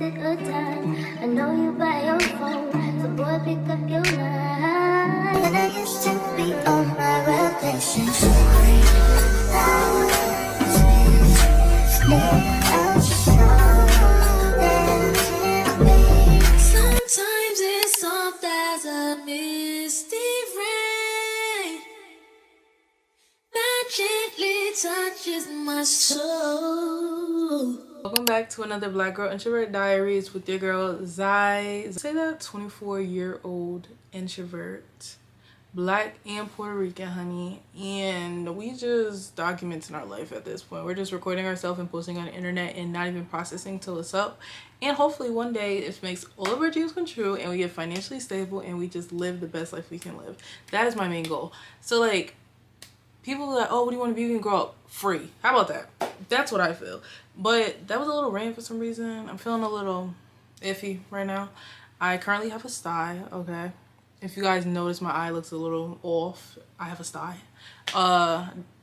a good time. I know you by your phone, so boy, pick up your line. And I used to be on my relationship. Sometimes it's soft as a misty rain that gently touches my soul. Welcome back to another Black Girl Introvert Diaries with your girl Zai. Say that 24-year-old introvert, Black and Puerto Rican, honey, and we just documenting our life at this point. We're just recording ourselves and posting on the internet and not even processing till it's up. And hopefully one day it makes all of our dreams come true and we get financially stable and we just live the best life we can live. That is my main goal. So like, people are like, oh, what do you want to be when you grow up? Free. How about that? That's what I feel. But that was a little random for some reason. I'm feeling a little iffy right now. I currently have a sty, okay? If you guys notice, my eye looks a little off. I have a sty.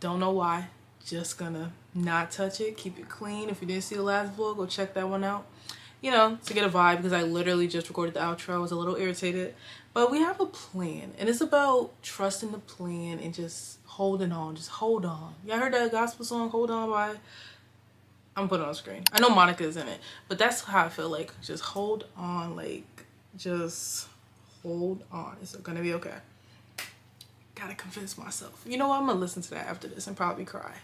Don't know why. Just gonna not touch it. Keep it clean. If you didn't see the last vlog, go check that one out. You know, to get a vibe, because I literally just recorded the outro. I was a little irritated. But we have a plan. And it's about trusting the plan and just holding on. Just hold on. Y'all heard that gospel song, Hold On, by... I'm putting it on screen. I know Monica's in it. But that's how I feel like. Just hold on. Like, just... hold on, it's gonna be okay. Gotta convince myself. You know what, I'm gonna listen to that after this and probably cry.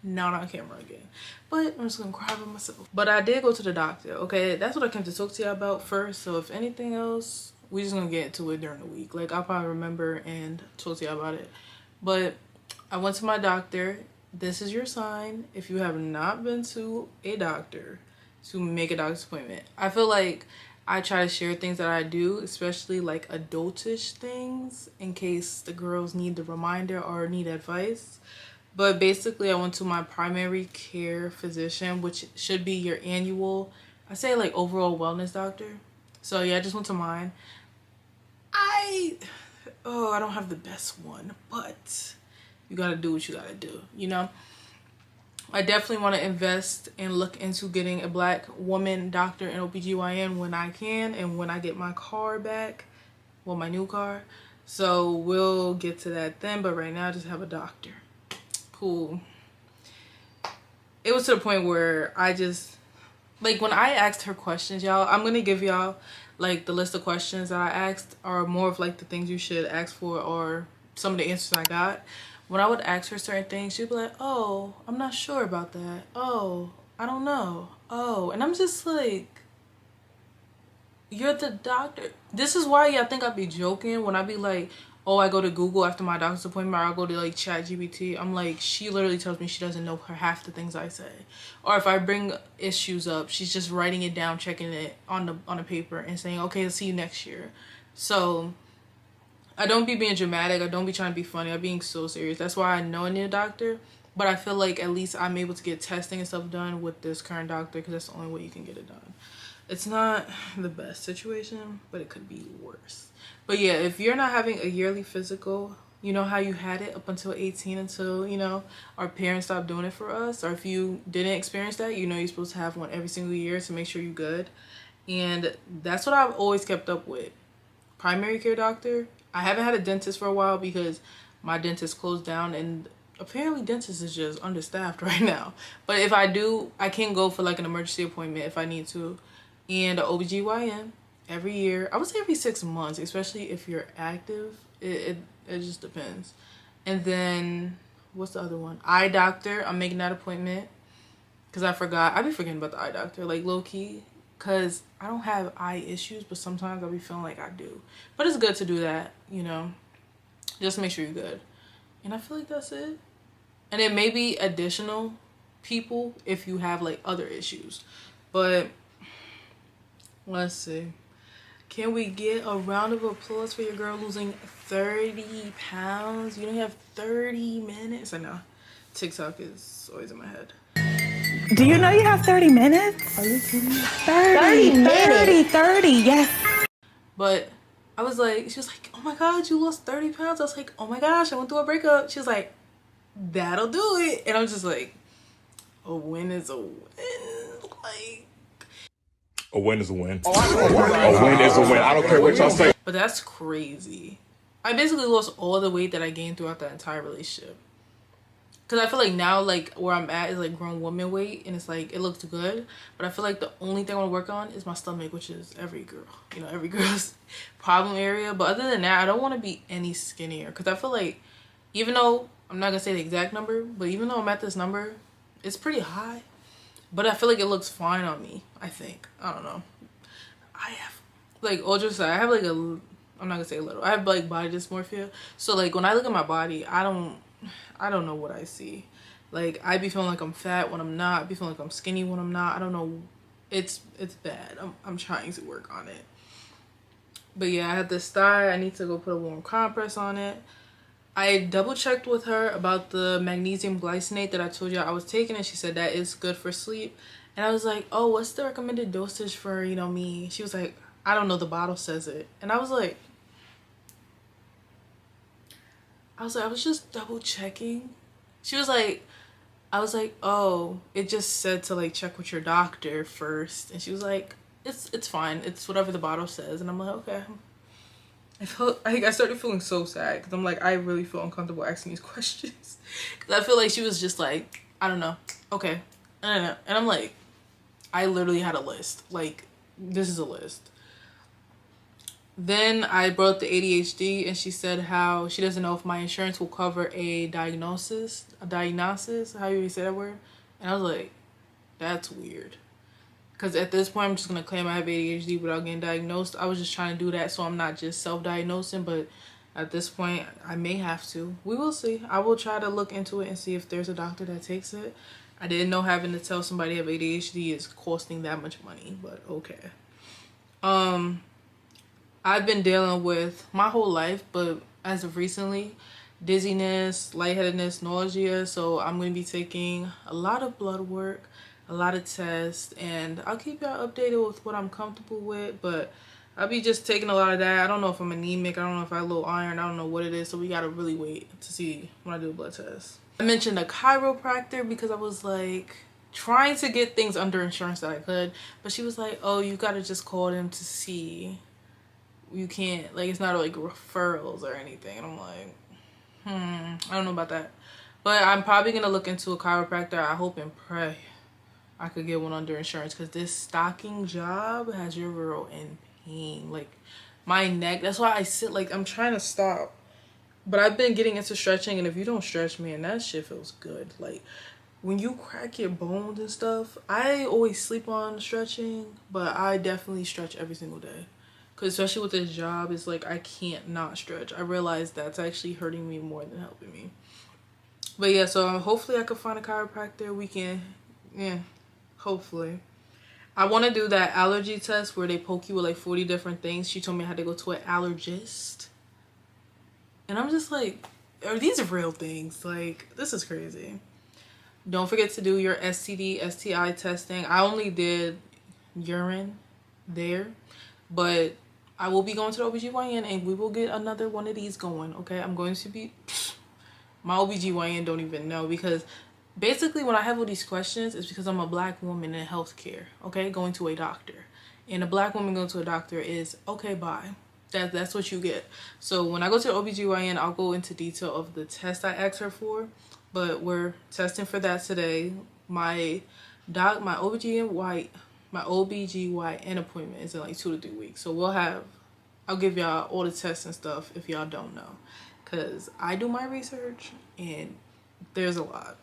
Not on camera again, but I'm just gonna cry by myself. But I did go to the doctor, okay? That's what I came to talk to you about first. So if anything else, we just gonna get into it during the week. Like, I'll probably remember and talk to you about it. But I went to my doctor. This is your sign, if you have not been to a doctor, to make a doctor's appointment. I feel like I try to share things that I do, especially like adultish things, in case the girls need the reminder or need advice. But basically, I went to my primary care physician, which should be your annual, I say like overall wellness doctor. So yeah, I just went to mine. I don't have the best one, but you gotta do what you gotta do, you know? I definitely want to invest and look into getting a Black woman doctor in OBGYN when I can and when I get my car back. Well, my new car. So we'll get to that then, but right now I just have a doctor. Cool. It was to the point where I just, like, when I asked her questions, y'all, I'm going to give y'all like the list of questions that I asked are more of like the things you should ask for or some of the answers I got. When I would ask her certain things, she'd be like, oh, I'm not sure about that. Oh, I don't know. Oh, and I'm just like, you're the doctor. This is why I think I'd be joking when I be like, oh, I go to Google after my doctor's appointment, or I go to like ChatGPT. I'm like, she literally tells me she doesn't know half the things I say. Or if I bring issues up, she's just writing it down, checking it on the paper and saying, okay, I'll see you next year. So I don't be being dramatic. I don't be trying to be funny. I'm being so serious. That's why I know I need a doctor. But I feel like at least I'm able to get testing and stuff done with this current doctor, because that's the only way you can get it done. It's not the best situation, but it could be worse. But yeah, if you're not having a yearly physical, you know how you had it up until 18 until, you know, our parents stopped doing it for us. Or if you didn't experience that, you know you're supposed to have one every single year to make sure you're good. And that's what I've always kept up with. Primary care doctor. I haven't had a dentist for a while because my dentist closed down, and apparently dentist is just understaffed right now. But if I do, I can go for like an emergency appointment if I need to. And an OBGYN every year. I would say every 6 months, especially if you're active. It just depends. And then what's the other one? Eye doctor. I'm making that appointment because I forgot. I be forgetting about the eye doctor, like low key. Because I don't have eye issues, but sometimes I'll be feeling like I do. But it's good to do that, you know, just to make sure you're good. And I feel like that's it. And then maybe additional people if you have like other issues. But let's see. Can we get a round of applause for your girl losing 30 pounds? You only have 30 minutes. I know. TikTok is always in my head. Do you know you have 30 minutes? Are you kidding me? 30, yes. But I was like, she was like, oh my God, you lost 30 pounds. I was like, oh my gosh, I went through a breakup. She was like, that'll do it. And I'm just like, a win is a win. Like, A win is a win. A win is a win. I don't care what y'all say. But that's crazy. I basically lost all the weight that I gained throughout that entire relationship. Because I feel like now, like, where I'm at is, like, grown woman weight. And it's, like, it looks good. But I feel like the only thing I want to work on is my stomach, which is every girl. You know, every girl's problem area. But other than that, I don't want to be any skinnier. Because I feel like, even though, I'm not going to say the exact number. But even though I'm at this number, it's pretty high. But I feel like it looks fine on me, I think. I don't know. I have, like, ultra size. I have, like, I'm not going to say a little. I have, like, body dysmorphia. So, like, when I look at my body, I don't know what I see. Like, I be feeling like I'm fat when I'm not. I be feeling like I'm skinny when I'm not. I don't know. It's bad. I'm trying to work on it. But yeah, I have this thigh. I need to go put a warm compress on it. I double checked with her about the magnesium glycinate that I told you I was taking, and she said that is good for sleep. And I was like, oh, what's the recommended dosage for, you know, me? She was like, I don't know, the bottle says it. And I was like, I was just double checking. She was like, I was like, oh, it just said to, like, check with your doctor first. And she was like, it's fine. It's whatever the bottle says. And I'm like, okay. I started feeling so sad because I'm like, I really feel uncomfortable asking these questions. Because I feel like she was just like, I don't know. Okay. I don't know. And I'm like, I literally had a list. Like, this is a list. Then I brought up the ADHD, and she said how she doesn't know if my insurance will cover a diagnosis, how you say that word? And I was like, that's weird. Because at this point, I'm just going to claim I have ADHD without getting diagnosed. I was just trying to do that so I'm not just self-diagnosing. But at this point, I may have to. We will see. I will try to look into it and see if there's a doctor that takes it. I didn't know having to tell somebody I have ADHD is costing that much money. But okay. I've been dealing with my whole life, but as of recently, dizziness, lightheadedness, nausea. So I'm going to be taking a lot of blood work, a lot of tests, and I'll keep y'all updated with what I'm comfortable with. But I'll be just taking a lot of that. I don't know if I'm anemic. I don't know if I have low iron. I don't know what it is. So we got to really wait to see when I do a blood test. I mentioned a chiropractor because I was like trying to get things under insurance that I could. But she was like, oh, you got to just call them to see. You can't, like, it's not like referrals or anything. And I'm like, I don't know about that. But I'm probably going to look into a chiropractor. I hope and pray I could get one under insurance, because this stocking job has your girl in pain. Like, my neck, that's why I sit, like, I'm trying to stop. But I've been getting into stretching, and if you don't stretch, man, that shit feels good. Like, when you crack your bones and stuff, I always sleep on stretching, but I definitely stretch every single day. Because especially with this job, it's like I can't not stretch. I realize that's actually hurting me more than helping me. But yeah, so hopefully I can find a chiropractor. We can, yeah, hopefully. I want to do that allergy test where they poke you with like 40 different things. She told me I had to go to an allergist. And I'm just like, are these real things? Like, this is crazy. Don't forget to do your STD, STI testing. I only did urine there. But I will be going to the OBGYN, and we will get another one of these going, okay? I'm going to be... My OBGYN don't even know, because basically when I have all these questions, it's because I'm a black woman in healthcare, okay? Going to a doctor. And a black woman going to a doctor is, okay, bye. That's what you get. So when I go to the OBGYN, I'll go into detail of the test I asked her for. But we're testing for that today. My OBGYN appointment is in like 2 to 3 weeks. So I'll give y'all all the tests and stuff if y'all don't know. Because I do my research and there's a lot.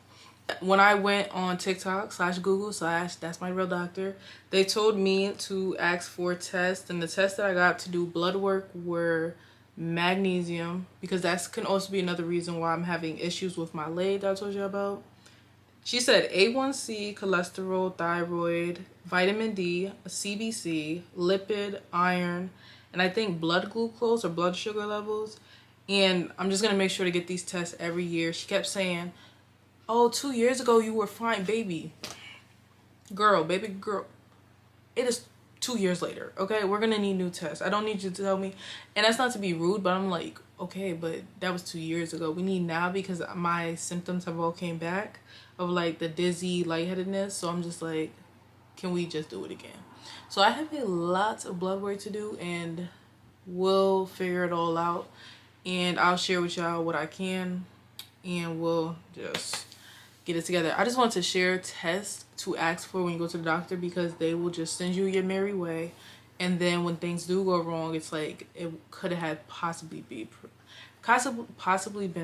When I went on TikTok /Google/ that's my real doctor, they told me to ask for tests. And the tests that I got to do blood work were magnesium. Because that can also be another reason why I'm having issues with my leg that I told you about. She said A1C, cholesterol, thyroid, vitamin D, CBC, lipid, iron, and I think blood glucose or blood sugar levels. And I'm just going to make sure to get these tests every year. She kept saying, oh, 2 years ago you were fine, baby. Baby girl. It is 2 years later, okay? We're going to need new tests. I don't need you to tell me. And that's not to be rude, but I'm like, okay, but that was 2 years ago. We need now because my symptoms have all came back of like the dizzy, lightheadedness. So I'm just like, can we just do it again? So I have a lot of blood work to do, and we'll figure it all out, and I'll share with y'all what I can, and we'll just get it together. I just want to share tests to ask for when you go to the doctor, because they will just send you your merry way, and then when things do go wrong, it's like it could have had possibly been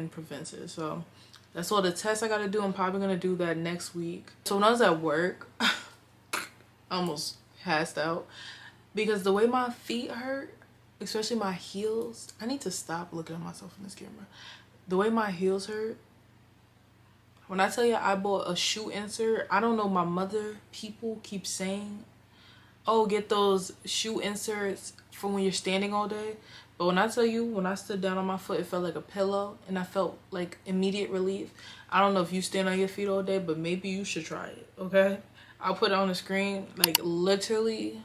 prevented. So that's all the tests I gotta do. I'm probably gonna do that next week. So when I was at work, I almost passed out because the way my feet hurt, especially my heels. I need to stop looking at myself in this camera. The way my heels hurt. When I tell you I bought a shoe insert, I don't know, my mother people keep saying, oh, get those shoe inserts for when you're standing all day. But when I tell you, when I stood down on my foot, it felt like a pillow, and I felt like immediate relief. I don't know if you stand on your feet all day, but maybe you should try it, okay? I'll put it on the screen. Like, literally,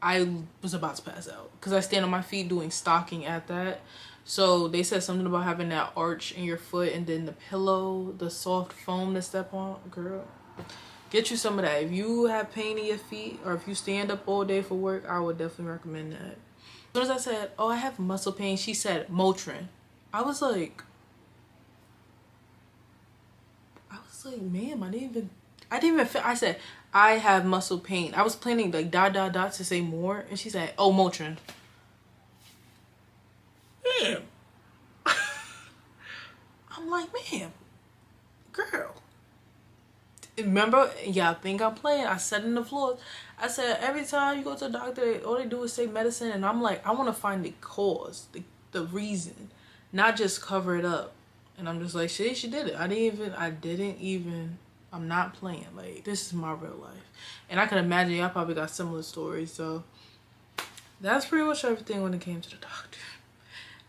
I was about to pass out because I stand on my feet doing stocking at that. So they said something about having that arch in your foot, and then the pillow, the soft foam to step on. Girl, get you some of that. If you have pain in your feet, or if you stand up all day for work, I would definitely recommend that. As soon as I said, oh, I have muscle pain, she said Motrin. I was like, ma'am, I didn't even feel. I said, I have muscle pain. I was planning like ... to say more, and she said, oh, Motrin. Ma'am. I'm like, ma'am, girl. Remember, y'all think I'm playing. I said in the floor, I said, every time you go to the doctor, all they do is say medicine. And I'm like, I want to find the cause, the reason, not just cover it up. And I'm just like, she did it. I didn't even, I'm not playing. Like, this is my real life. And I can imagine y'all probably got similar stories. So that's pretty much everything when it came to the doctor.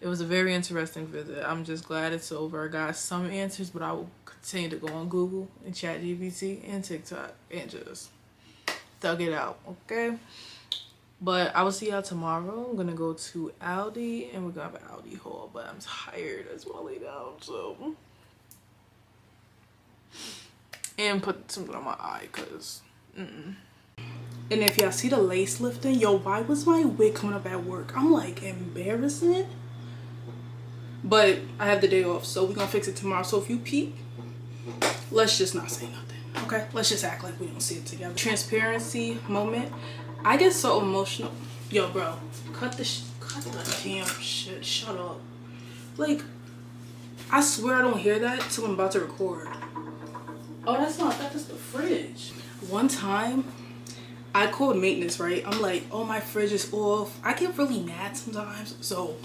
It was a very interesting visit. I'm just glad it's over. I got some answers, but I will continue to go on Google and ChatGPT and TikTok and just thug it out, okay? But I will see y'all tomorrow. I'm gonna go to Aldi, and we're gonna have an Aldi haul, but I'm tired. I just wanna lay down, so. And put something on my eye, cause, And if y'all see the lace lifting, yo, why was my wig coming up at work? I'm like, embarrassing. But I have the day off, so we're gonna fix it tomorrow. So if you peek, let's just not say nothing, okay? Let's just act like we don't see it together. Transparency moment. I get so emotional. Yo, bro, cut the damn shit. Shut up. Like, I swear I don't hear that till I'm about to record. Oh, that's not that. That's the fridge. One time, I called maintenance, right? I'm like, oh, my fridge is off. I get really mad sometimes, so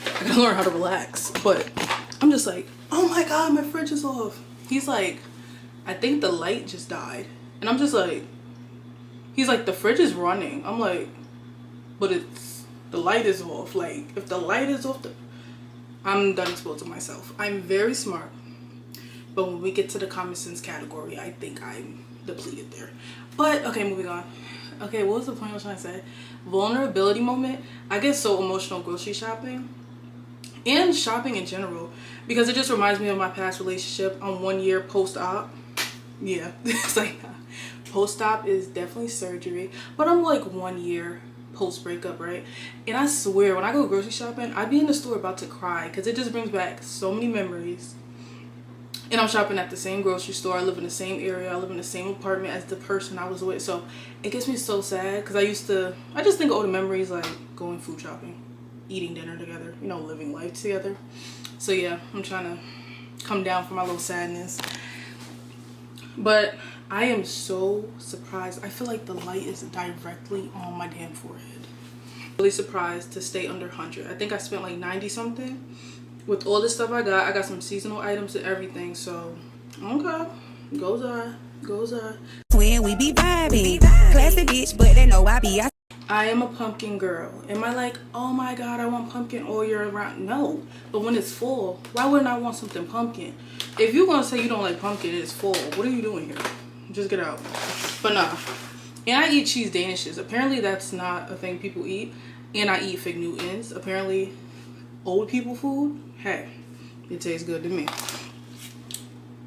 I gotta learn how to relax. But I'm just like, oh my God, my fridge is off. He's like, I think the light just died. And I'm just like, he's like, the fridge is running. I'm like, but the light is off. Like, if the light is off, I'm done exposing myself. I'm very smart. But when we get to the common sense category, I think I'm depleted there. But, okay, moving on. Okay, what was the point I was trying to say? Vulnerability moment. I get so emotional grocery shopping. And shopping in general, because it just reminds me of my past relationship. I'm 1 year post-op. Yeah, it's like post-op is definitely surgery, but I'm like 1 year post-breakup, right? And I swear, when I go grocery shopping, I be in the store about to cry because it just brings back so many memories. And I'm shopping at the same grocery store. I live in the same area. I live in the same apartment as the person I was with. So it gets me so sad because I just think of all the memories, like going food shopping, eating dinner together, you know, living life together. So yeah, I'm trying to come down from my little sadness. But I am so surprised. I feel like the light is directly on my damn forehead. Really surprised to stay under 100. I think I spent like 90 something. With all this stuff I got some seasonal items and everything. So, okay, goes on. When we be vibing, classy bitch, but they know I be. I am a pumpkin girl. Am I like, oh my God, I want pumpkin all year round? No. But when it's fall, why wouldn't I want something pumpkin? If you're going to say you don't like pumpkin and it's fall, what are you doing here? Just get out. But nah. And I eat cheese danishes. Apparently that's not a thing people eat. And I eat fig Newtons. Apparently old people food, hey, it tastes good to me.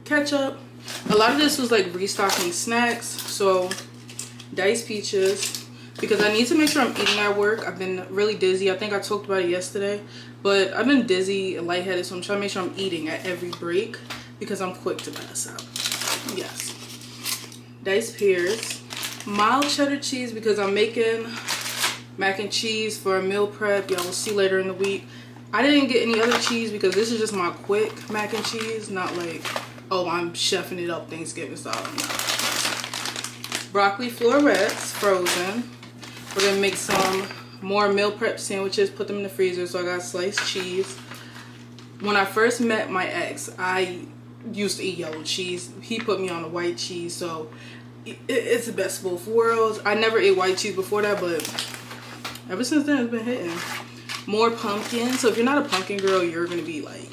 Ketchup. A lot of this was like restocking snacks. So diced peaches, because I need to make sure I'm eating at work. I've been really dizzy. I think I talked about it yesterday, but I've been dizzy and lightheaded, so I'm trying to make sure I'm eating at every break because I'm quick to pass out. Yes. Diced pears, mild cheddar cheese because I'm making mac and cheese for a meal prep. Y'all will see later in the week. I didn't get any other cheese because this is just my quick mac and cheese, not like, oh, I'm chefing it up Thanksgiving style. No. Broccoli florets, frozen. We're gonna make some more meal prep sandwiches, put them in the freezer. So I got sliced cheese. When I first met my ex, I used to eat yellow cheese. He put me on the white cheese, so it's the best of both worlds. I never ate white cheese before that, but ever since then it's been hitting. More pumpkin. So if you're not a pumpkin girl, you're gonna be like,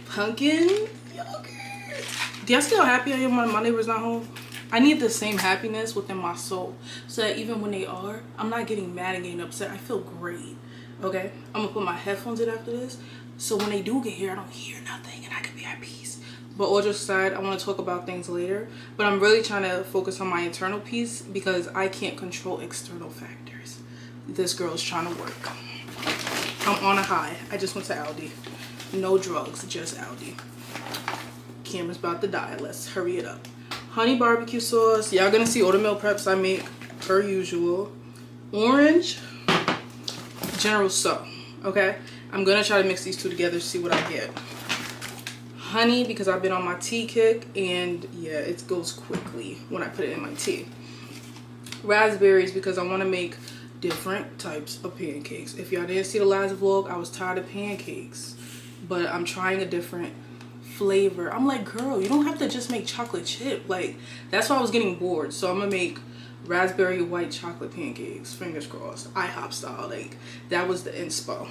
pumpkin yogurt. Do y'all see how happy I am when my neighbor's not home? I need the same happiness within my soul so that even when they are, I'm not getting mad and getting upset. I feel great. Okay, I'm gonna put my headphones in after this, so when they do get here, I don't hear nothing and I can be at peace. But all jokes aside, I want to talk about things later, but I'm really trying to focus on my internal peace because I can't control external factors. This girl's trying to work. I'm on a high. I just went to Aldi. No drugs, just Aldi. Camera's about to die. Let's hurry it up. Honey barbecue sauce. Y'all gonna see all the meal preps I make per usual. Orange, General So. Okay, I'm gonna try to mix these two together, see what I get. Honey, because I've been on my tea kick, and yeah, it goes quickly when I put it in my tea. Raspberries, because I want to make different types of pancakes. If y'all didn't see the last vlog, I was tired of pancakes, but I'm trying a different flavor. I'm like, girl, you don't have to just make chocolate chip. Like, that's why I was getting bored. So I'm gonna make raspberry white chocolate pancakes, fingers crossed, IHOP style. Like, that was the inspo.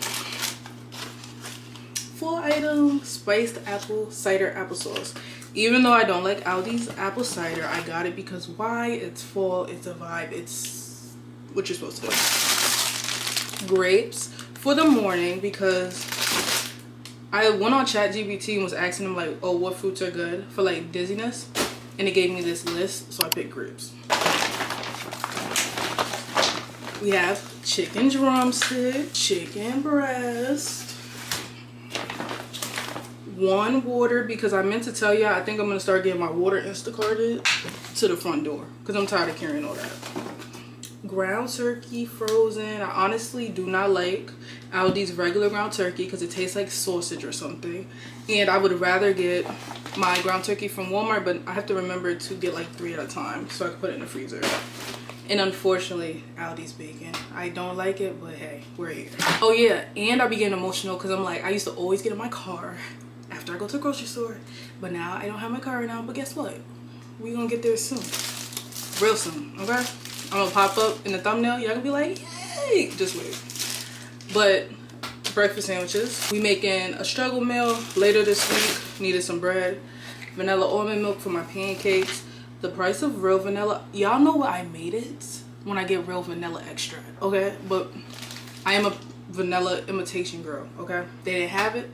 4-item spiced apple cider applesauce. Even though I don't like Aldi's apple cider, I got it because why? It's fall, it's a vibe, it's what you're supposed to do. Grapes for the morning because I went on ChatGPT and was asking them like, oh, what fruits are good for like dizziness, and it gave me this list, so I picked grapes. We have chicken drumstick, chicken breast, one water, because I meant to tell y'all, I think I'm gonna start getting my water Instacarted to the front door because I'm tired of carrying all that. Ground turkey, frozen. I honestly do not like Aldi's regular ground turkey because it tastes like sausage or something, and I would rather get my ground turkey from Walmart, but I have to remember to get like 3 at a time so I can put it in the freezer. And unfortunately, Aldi's bacon. I don't like it, but hey, we're here. Oh yeah, and I be getting emotional because I'm like, I used to always get in my car after I go to the grocery store, but now I don't have my car right now. But guess what? We gonna get there soon, real soon. Okay, I'm gonna pop up in the thumbnail. Y'all gonna be like, yay! Just wait. But breakfast sandwiches. We making a struggle meal later this week. Needed some bread, vanilla almond milk for my pancakes. The price of real vanilla, y'all know what I made it when I get real vanilla extract, okay? But I am a vanilla imitation girl, okay? They didn't have it,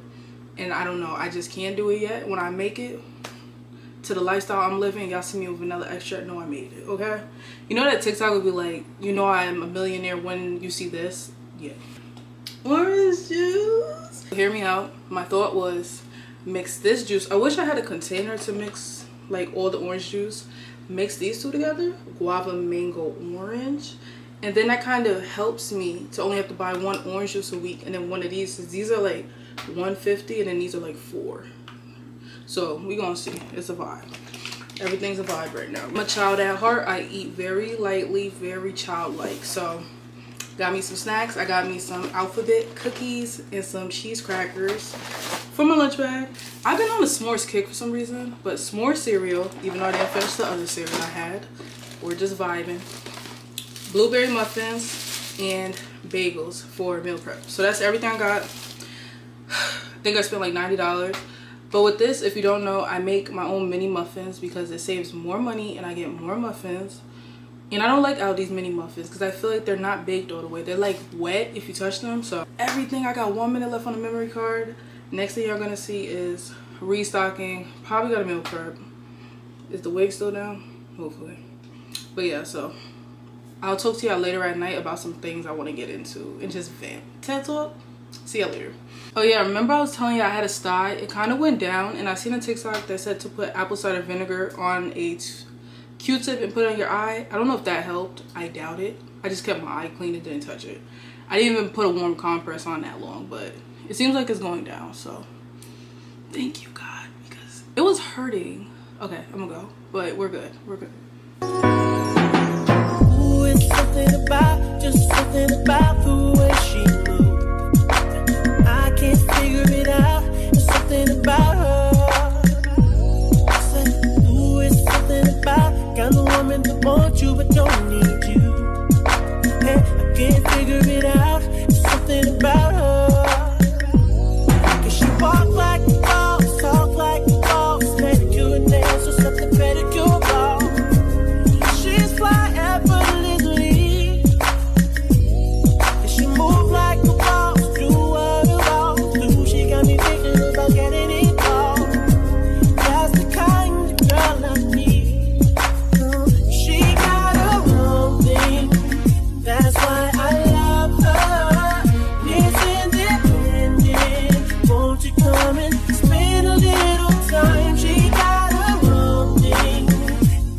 and I don't know, I just can't do it yet. When I make it to the lifestyle I'm living, y'all see me with vanilla extract, know I made it, okay? You know that TikTok would be like, you know I'm a millionaire when you see this? Yeah. Orange juice. Hear me out. My thought was mix this juice. I wish I had a container to mix like all the orange juice. Mix these two together, guava, mango, orange, and then that kind of helps me to only have to buy one orange juice a week, and then one of these are like $150, and then these are like $4. So we gonna see. It's a vibe. Everything's a vibe right now. I'm a child at heart. I eat very lightly, very childlike. So got me some snacks. I got me some alphabet cookies and some cheese crackers for my lunch bag. I've been on a s'mores kick for some reason, but s'more cereal, even though I didn't finish the other cereal I had, we're just vibing. Blueberry muffins and bagels for meal prep. So that's everything I got. I think I spent like $90. But with this, if you don't know, I make my own mini muffins because it saves more money and I get more muffins. And I don't like Aldi's mini muffins because I feel like they're not baked all the way. They're like wet if you touch them. So everything, I got 1 minute left on the memory card. Next thing y'all gonna see is restocking. Probably got a meal prep. Is the wig still down? Hopefully. But yeah, so I'll talk to y'all later at night about some things I want to get into and just vamp. TED Talk. See y'all later. Oh yeah, remember I was telling you I had a sty? It kind of went down, and I seen a TikTok that said to put apple cider vinegar on a Q-tip and put it on your eye. I don't know if that helped. I doubt it. I just kept my eye clean and didn't touch it. I didn't even put a warm compress on that long, but it seems like it's going down. So thank you, God, because it was hurting. Okay, I'm gonna go, but we're good. We're good. Ooh, it's something about, just something about the way she moves. I can't figure it out. It's something about her. I said, ooh, it's something about kind of woman that wants you but don't need you. Hey, I can't figure it out. It's something about her. 'Cause she walk like a boss, talk like a boss, manicure and nails or something pedicure boss. She's fly effortlessly. And she move like a boss, do what a boss do. She got me thinking about getting involved. That's the kind of girl I need. She got her own thing. That's why I love her. It's independent. Won't you come and spend a little time? She got her own thing.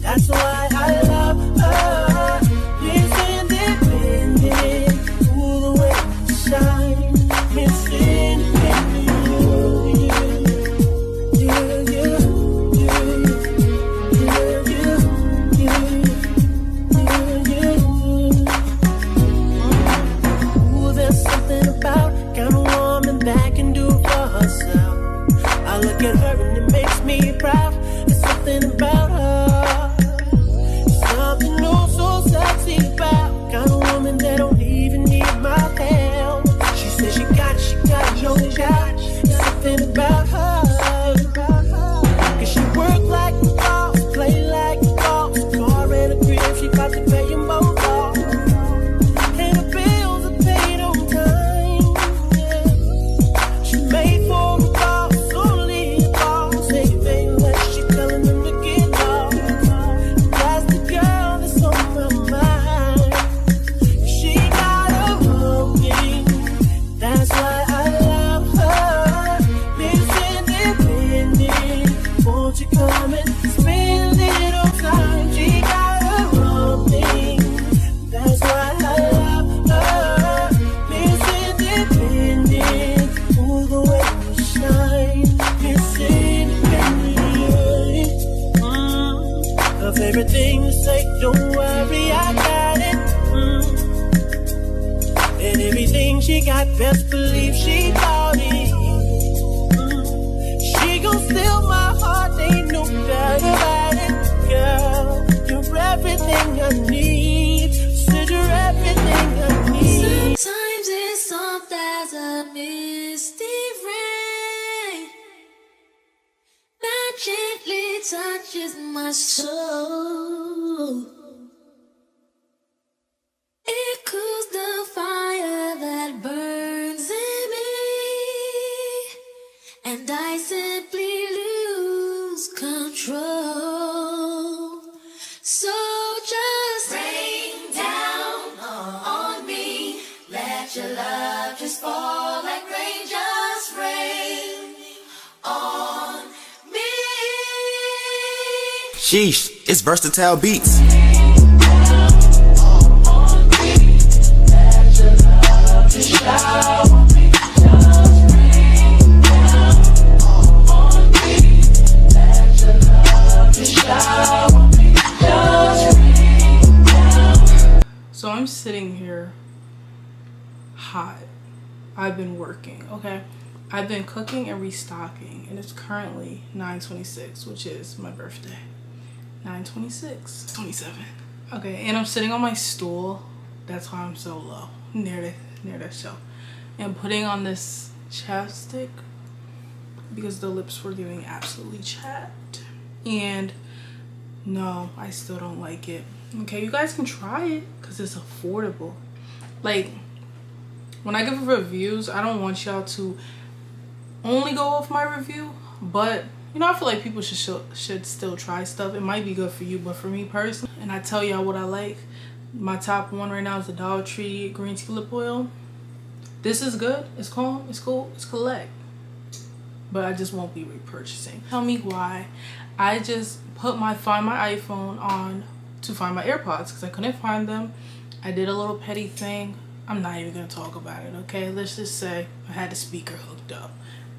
That's why I love her. It's independent. Ooh, the way you shine. It's independent. Ooh, there's something about kind of woman that can do for herself. I look at her and it makes me proud. There's something about her. Something oh so sexy about kind of woman that don't even need my help. She says she got no doubt. There's something about her. 'Cause she work like a boss, play like a boss. Car and a crib, she got to pay them both off. And the bills are paid on time. Yeah. She made for a boss, only a boss. Anything less, she telling them to get off. That's the girl that's on my mind. She got her own thing. That's why I love her. Lives independent. Won't you come and spend a little time? She got her own thing. That's why I love her. Lives independent. Ooh, the way you shine. It's independent. Her favorite thing to say, don't worry, I got it. And everything she got, best believe she bought it. She gon' steal my heart, ain't no doubt about it. Girl, you're everything I need. Said you're everything I need. Sometimes it's soft as a misty rain that gently touches my soul. It cools the fire that burns in me, and I simply lose control. So just rain down on me. Let your love just fall like rain, just rain on me. Sheesh, it's versatile beats. So I'm sitting here hot. I've been working, okay? I've been cooking and restocking, and it's currently 9/26, which is my birthday. 9/26, 27. Okay, and I'm sitting on my stool. That's why I'm so low, near that shelf. And putting on this chapstick because the lips were giving absolutely chapped. And no, I still don't like it. Okay, you guys can try it because it's affordable. Like, when I give reviews, I don't want y'all to only go off my review, but You know, I feel like people should still try stuff. It might be good for you, but for me personally, and I tell y'all what I like, my top one right now is the Dollar Tree green tea lip oil. This is good. It's calm. It's cool. It's collect. But I just won't be repurchasing. Tell me why. I just put find my iPhone on to find my AirPods because I couldn't find them. I did a little petty thing. I'm not even gonna talk about it, okay? Let's just say I had the speaker hooked up.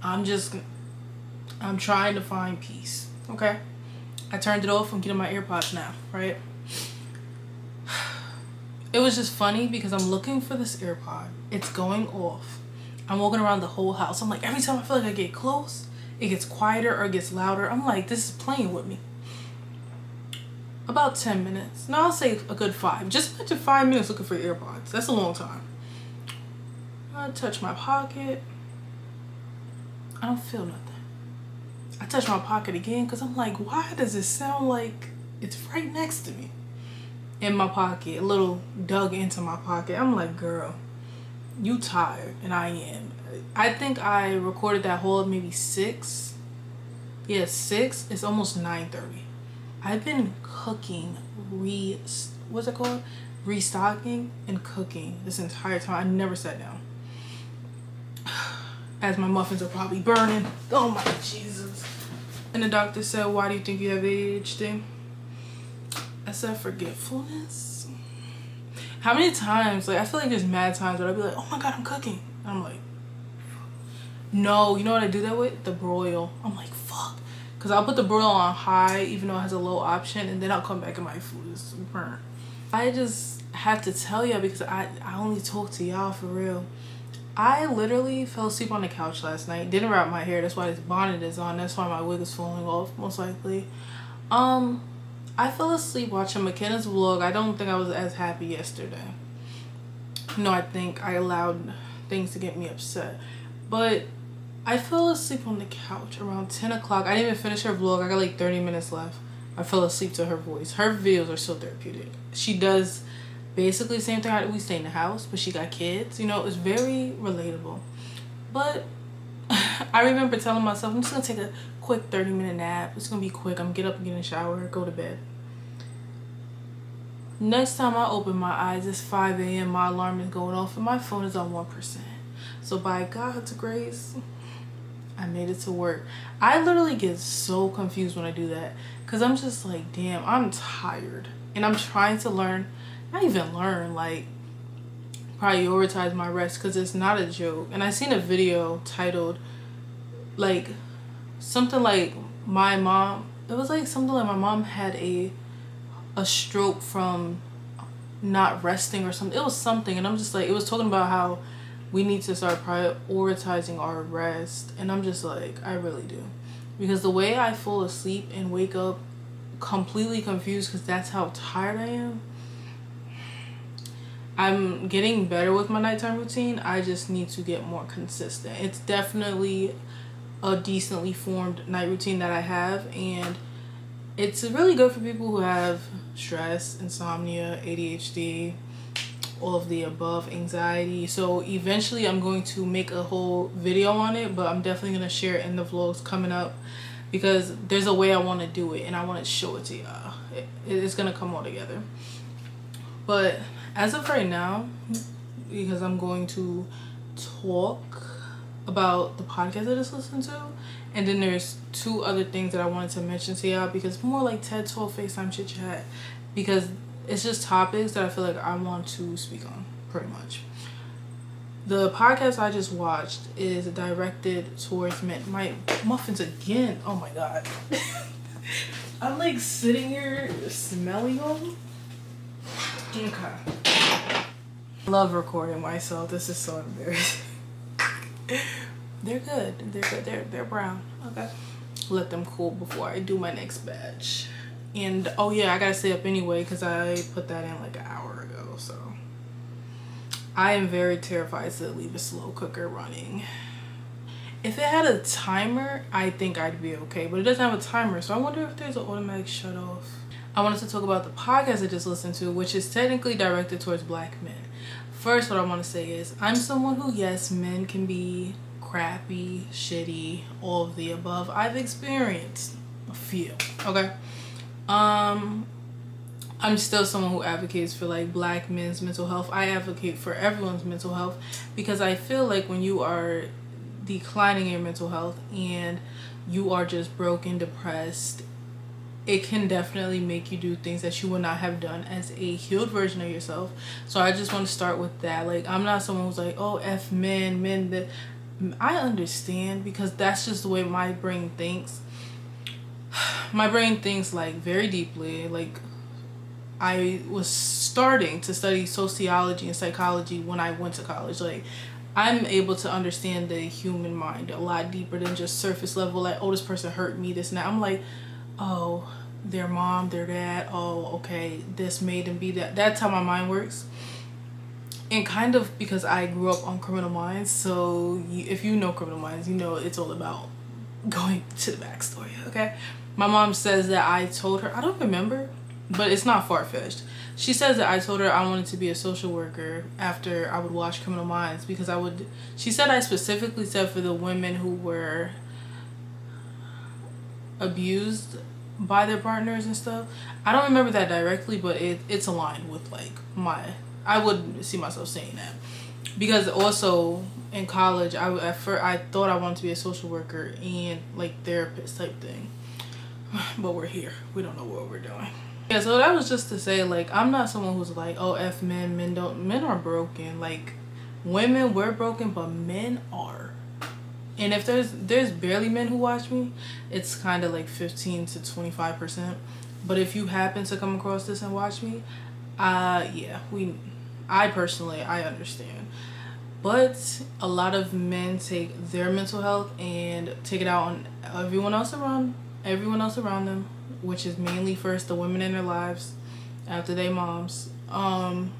I'm trying to find peace, okay? I turned it off. I'm getting my AirPods now, right? It was just funny because I'm looking for this AirPod. It's going off. I'm walking around the whole house. I'm like, every time I feel like I get close, it gets quieter or it gets louder. I'm like, this is playing with me. About 10 minutes. No, I'll say a good 5. Just imagine 5 minutes looking for your AirPods. That's a long time. I touch my pocket. I don't feel nothing. I touch my pocket again because I'm like, why does it sound like it's right next to me? In my pocket, a little dug into my pocket. I'm like, girl, you tired, and I am. I think I recorded that whole maybe 6. Yeah, 6. It's almost 9:30. I've been cooking, what's it called? Restocking and cooking this entire time. I never sat down. As my muffins are probably burning. Oh my Jesus. And the doctor said, why do you think you have ADHD? I said, forgetfulness. How many times, like, I feel like there's mad times where I'll be like, oh my God, I'm cooking. And I'm like, no, you know what I do that with? The broil. I'm like, fuck. Because I'll put the broil on high, even though it has a low option, and then I'll come back and my food is burnt. I just have to tell y'all because I only talk to y'all for real. I literally fell asleep on the couch last night. Didn't wrap my hair. That's why this bonnet is on. That's why my wig is falling off, most likely. I fell asleep watching McKenna's vlog. I don't think I was as happy yesterday. No, I think I allowed things to get me upset. But I fell asleep on the couch around 10 o'clock. I didn't even finish her vlog. I got like 30 minutes left. I fell asleep to her voice. Her videos are so therapeutic. She does basically the same thing. We stay in the house, but she got kids. You know, it's very relatable. But I remember telling myself, I'm just going to take a quick 30-minute nap. It's going to be quick. I'm going to get up and get in the shower, go to bed. Next time I open my eyes, it's 5 a.m. My alarm is going off and my phone is on 1%. So by God's grace, I made it to work. I literally get so confused when I do that because I'm just like, damn, I'm tired. And I'm trying to learn, not even learn, like prioritize my rest because it's not a joke. And I seen a video titled like something like my mom, it was like something like my mom had a stroke from not resting or something. It was something, and I'm just like, it was talking about how we need to start prioritizing our rest, and I'm just like, I really do, because the way I fall asleep and wake up completely confused because that's how tired I am. I'm getting better with my nighttime routine. I just need to get more consistent. It's definitely a decently formed night routine that I have, and it's really good for people who have stress, insomnia, ADHD, all of the above, anxiety. So eventually I'm going to make a whole video on it, but I'm definitely going to share it in the vlogs coming up because there's a way I want to do it and I want to show it to y'all. It's going to come all together. But as of right now, because I'm going to talk about the podcast I just listened to, and then there's 2 other things that I wanted to mention to y'all because more like TED Talk, FaceTime, chit chat, because it's just topics that I feel like I want to speak on pretty much. The podcast I just watched is directed towards men. My muffins again. Oh my God. I'm like sitting here smelling them. Okay. I love recording myself. This is so embarrassing. They're good. They're good. They're brown. Okay. Let them cool before I do my next batch. And oh yeah, I gotta stay up anyway because I put that in like an hour ago. So I am very terrified to leave a slow cooker running. If it had a timer, I think I'd be okay, but it doesn't have a timer, so I wonder if there's an automatic shut off. I wanted to talk about the podcast I just listened to, which is technically directed towards black men. First, what I want to say is I'm someone who, yes, men can be crappy, shitty, all of the above. I've experienced a few. Okay. I'm still someone who advocates for like black men's mental health. I advocate for everyone's mental health because I feel like when you are declining in your mental health and you are just broken, depressed, it can definitely make you do things that you would not have done as a healed version of yourself. So I just want to start with that. Like, I'm not someone who's like, oh, F men that. I understand because that's just the way my brain thinks. My brain thinks like very deeply. Like, I was starting to study sociology and psychology when I went to college. Like, I'm able to understand the human mind a lot deeper than just surface level. Like, oh, this person hurt me, this and that. I'm like, oh, their mom, their dad, oh, okay, this made them be that. That's how my mind works. And kind of because I grew up on Criminal Minds, so if you know Criminal Minds, you know it's all about going to the backstory, okay? My mom says that I told her, I don't remember, but it's not far-fetched. She says that I told her I wanted to be a social worker after I would watch Criminal Minds because she said I specifically said for the women who were abused by their partners and stuff. I don't remember that directly, but it's aligned with like I would see myself saying that. Because also in college, I thought I wanted to be a social worker and like therapist type thing. But we're here. We don't know what we're doing. Yeah, so that was just to say, like, I'm not someone who's like, oh, F men, men are broken. Like, women, we're broken, but men are. And if there's barely men who watch me, it's kind of like 15 to 25%. But if you happen to come across this and watch me, yeah, I personally understand. But a lot of men take their mental health and take it out on everyone else around them, which is mainly first the women in their lives, after they moms. And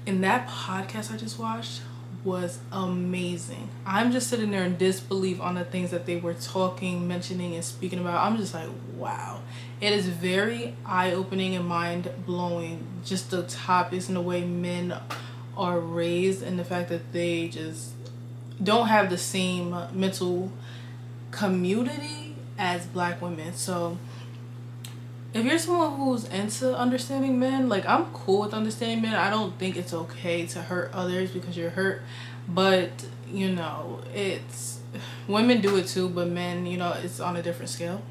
that podcast I just watched was amazing. I'm just sitting there in disbelief on the things that they were talking, mentioning, and speaking about. I'm just like, wow. It is very eye-opening and mind-blowing, just the topics and the way men are raised and the fact that they just don't have the same mental community as black women. So if you're someone who's into understanding men, like, I'm cool with understanding men. I don't think it's okay to hurt others because you're hurt. But, you know, women do it too, but men, you know, it's on a different scale.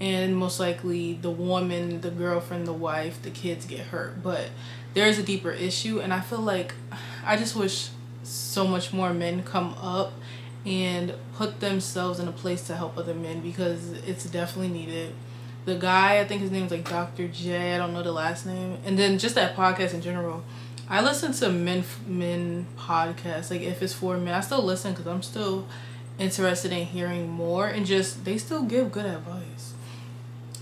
And most likely the woman, the girlfriend, the wife, the kids get hurt. But there's a deeper issue. And I feel like I just wish so much more men come up and put themselves in a place to help other men because it's definitely needed. The guy, I think his name is like Dr. J. I don't know the last name. And then just that podcast in general. I listen to men podcasts. Like, if it's for men, I still listen because I'm still interested in hearing more. And just, they still give good advice.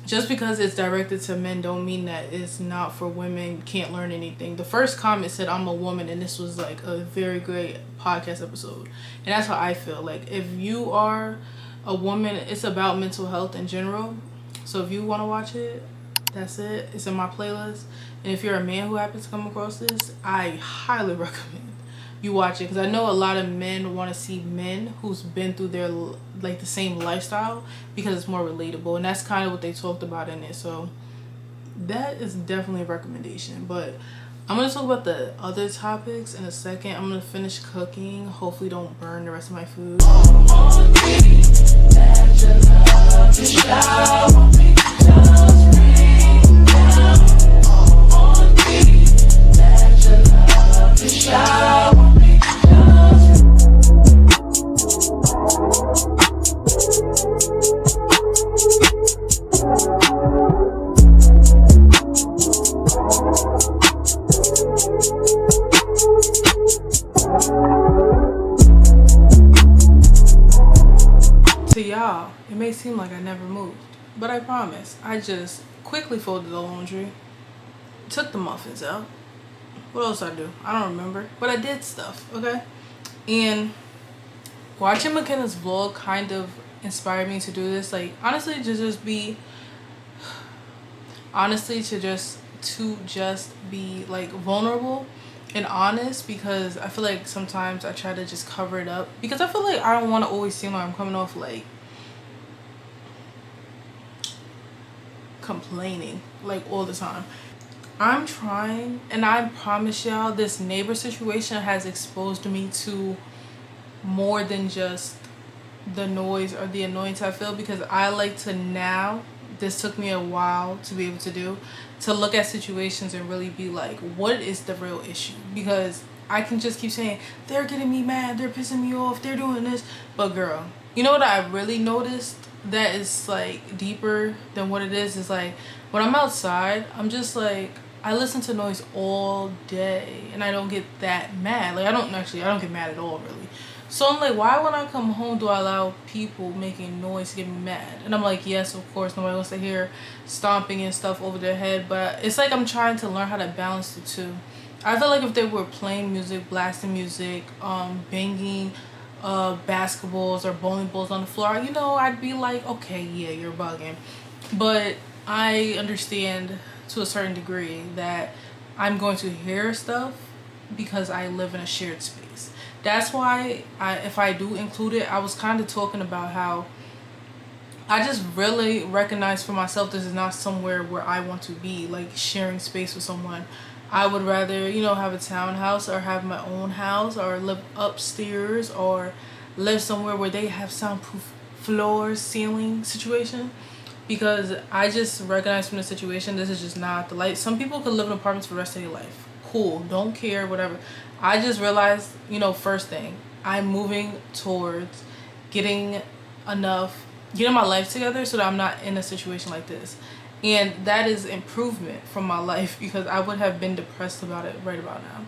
Just because it's directed to men don't mean that it's not for women, can't learn anything. The first comment said, I'm a woman, and this was like a very great podcast episode. And that's how I feel. Like, if you are a woman, it's about mental health in general. So if you want to watch it, that's it. It's in my playlist. And if you're a man who happens to come across this, I highly recommend you watch it. Because I know a lot of men want to see men who's been through their, like, the same lifestyle because it's more relatable. And that's kind of what they talked about in it. So that is definitely a recommendation. But I'm going to talk about the other topics in a second. I'm going to finish cooking. Hopefully don't burn the rest of my food. To y'all, it may seem like I never moved, but I promise. I just quickly folded the laundry, took the muffins out. What else I do? I don't remember, but I did stuff, okay? And watching McKenna's vlog kind of inspired me to do this. Like, honestly, to just be like vulnerable and honest, because I feel like sometimes I try to just cover it up because I feel like I don't want to always seem like I'm coming off like complaining like all the time. I'm trying, and I promise y'all this neighbor situation has exposed me to more than just the noise or the annoyance I feel, because I like to now, this took me a while to be able to do, to look at situations and really be like, what is the real issue? Because I can just keep saying, they're getting me mad, they're pissing me off, they're doing this. But girl, you know what I really noticed that is like deeper than what it is like when I'm outside, I'm just like, I listen to noise all day and I don't get that mad. Like I don't get mad at all really. So I'm like, why when I come home do I allow people making noise to get me mad? And I'm like, yes, of course, nobody wants to hear stomping and stuff over their head, but it's like I'm trying to learn how to balance the two. I feel like if they were playing music, blasting music, banging basketballs or bowling balls on the floor, you know, I'd be like, okay, yeah, you're bugging. But I understand to a certain degree that I'm going to hear stuff because I live in a shared space. That's why if I do include it, I was kind of talking about how I just really recognize for myself this is not somewhere where I want to be, like sharing space with someone. I would rather, you know, have a townhouse or have my own house or live upstairs or live somewhere where they have soundproof floors, ceiling situation. Because I just recognize from the situation, this is just not the life. Some people could live in apartments for the rest of their life. Cool, don't care, whatever. I just realized, you know, first thing, I'm moving towards getting my life together so that I'm not in a situation like this. And that is improvement from my life, because I would have been depressed about it right about now.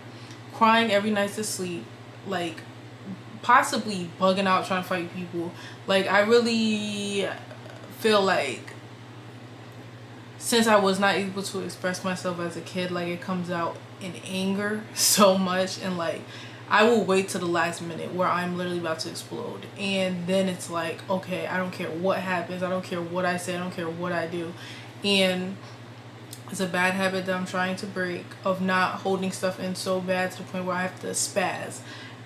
Crying every night to sleep, like possibly bugging out trying to fight people. Like I really feel like since I was not able to express myself as a kid, like it comes out in anger so much, and like I will wait till the last minute where I'm literally about to explode, and then it's like, okay, I don't care what happens, I don't care what I say, I don't care what I do. And it's a bad habit that I'm trying to break, of not holding stuff in so bad to the point where I have to spaz.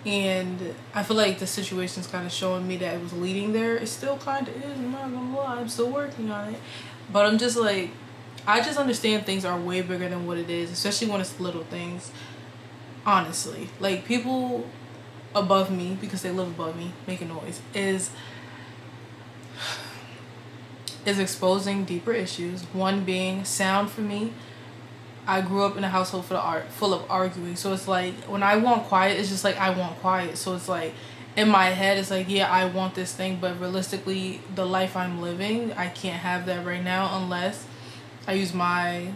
And I feel like the situation's kind of showing me that it was leading there. It still kind of is, I'm not gonna lie, I'm still working on it. But I'm just like, I just understand things are way bigger than what it is, especially when it's little things. Honestly, like people above me, because they live above me, making noise, is exposing deeper issues. One being sound for me. I grew up in a household full of arguing, so it's like when I want quiet, it's just like I want quiet. So it's like in my head, it's like, yeah, I want this thing, but realistically, the life I'm living, I can't have that right now unless I use my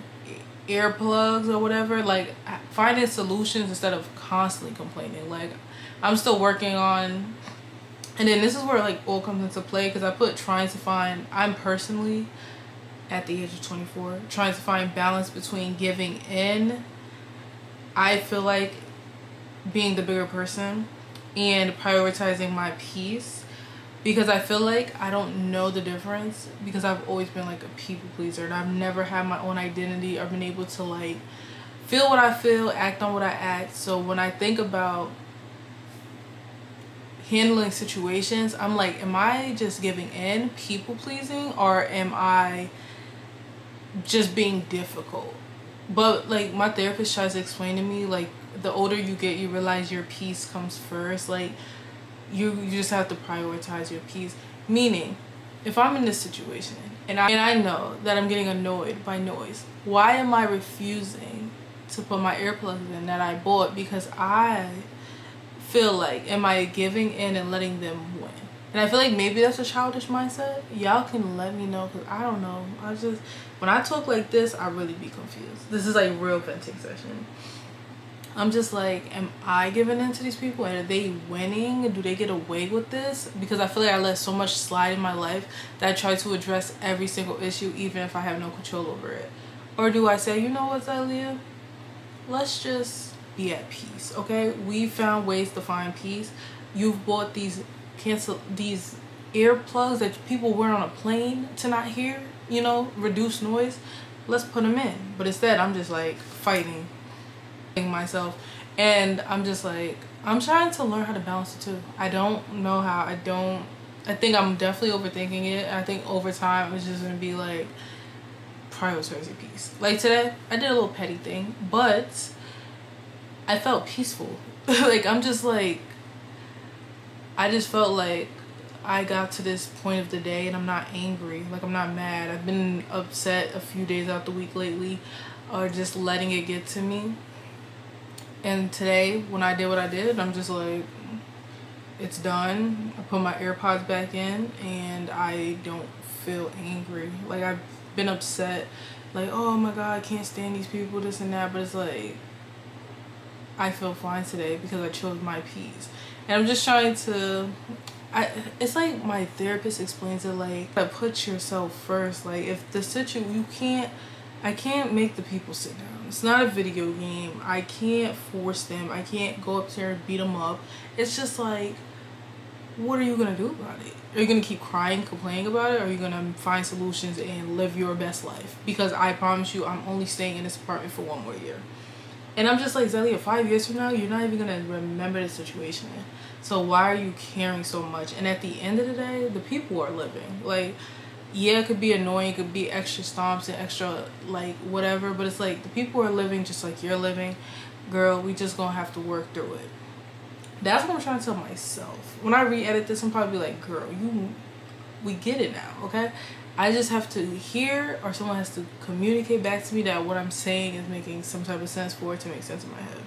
earplugs or whatever. Like finding solutions instead of constantly complaining. Like I'm still working on, and then this is where like all comes into play, because I'm personally at the age of 24 trying to find balance between giving in, I feel like, being the bigger person, and prioritizing my peace, because I feel like I don't know the difference, because I've always been like a people pleaser and I've never had my own identity or been able to like feel what I feel, act on what I act. So when I think about handling situations, I'm like, am I just giving in, people pleasing, or am I just being difficult? But like my therapist tries to explain to me, like the older you get, you realize your peace comes first. Like you just have to prioritize your peace. Meaning, if I'm in this situation and I know that I'm getting annoyed by noise, why am I refusing to put my earplugs in that I bought? Because I feel like, am I giving in and letting them win? And I feel like maybe that's a childish mindset. Y'all can let me know, because I don't know. When I talk like this, I really be confused. This is like real venting session. I'm just like, am I giving in to these people? And are they winning? Do they get away with this? Because I feel like I let so much slide in my life that I try to address every single issue, even if I have no control over it. Or do I say, you know what, Zylia? Let's just be at peace, okay? We found ways to find peace. You've bought these earplugs that people wear on a plane to not hear, you know, reduce noise. Let's put them in. But instead, I'm just like fighting myself. And I'm just like, I'm trying to learn how to balance the two. I don't know how. I think I'm definitely overthinking it. I think over time it's just gonna be like prioritizing peace. Like today I did a little petty thing, but I felt peaceful. Like I'm just like, I just felt like I got to this point of the day and I'm not angry. Like I'm not mad. I've been upset a few days out the week lately, or just letting it get to me. And today when I did what I did, I'm just like, it's done. I put my AirPods back in and I don't feel angry. Like I've been upset, like, oh my god, I can't stand these people, this and that, but it's like, I feel fine today because I chose my peace. And I'm just trying to, it's like my therapist explains it, like, put yourself first. Like if the situation, I can't make the people sit down. It's not a video game. I can't force them. I can't go up there and beat them up. It's just like, what are you gonna do about it? Are you gonna keep crying, complaining about it, or are you gonna find solutions and live your best life? Because I promise you, I'm only staying in this apartment for 1 more year. And I'm just like, Zelia, 5 years from now, you're not even gonna remember the situation. So why are you caring so much? And at the end of the day, the people are living. Like, yeah, it could be annoying, it could be extra stomps and extra like whatever, but it's like the people are living just like you're living. Girl, we just gonna have to work through it. That's what I'm trying to tell myself. When I re-edit this, I'm probably like, girl, we get it now, okay? I just have to hear, or someone has to communicate back to me that what I'm saying is making some type of sense for it to make sense in my head.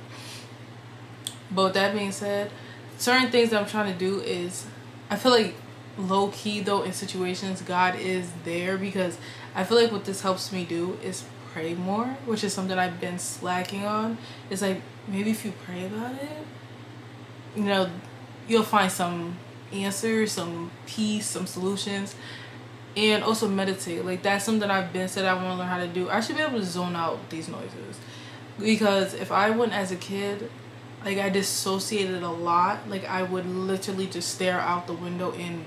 But with that being said, certain things that I'm trying to do is, I feel like low-key though in situations, God is there, because I feel like what this helps me do is pray more, which is something I've been slacking on. It's like, maybe if you pray about it, you know, you'll find some answers, some peace, some solutions. And also meditate. Like that's something I've been said I want to learn how to do. I should be able to zone out these noises, because if I went as a kid, like I dissociated a lot. Like I would literally just stare out the window and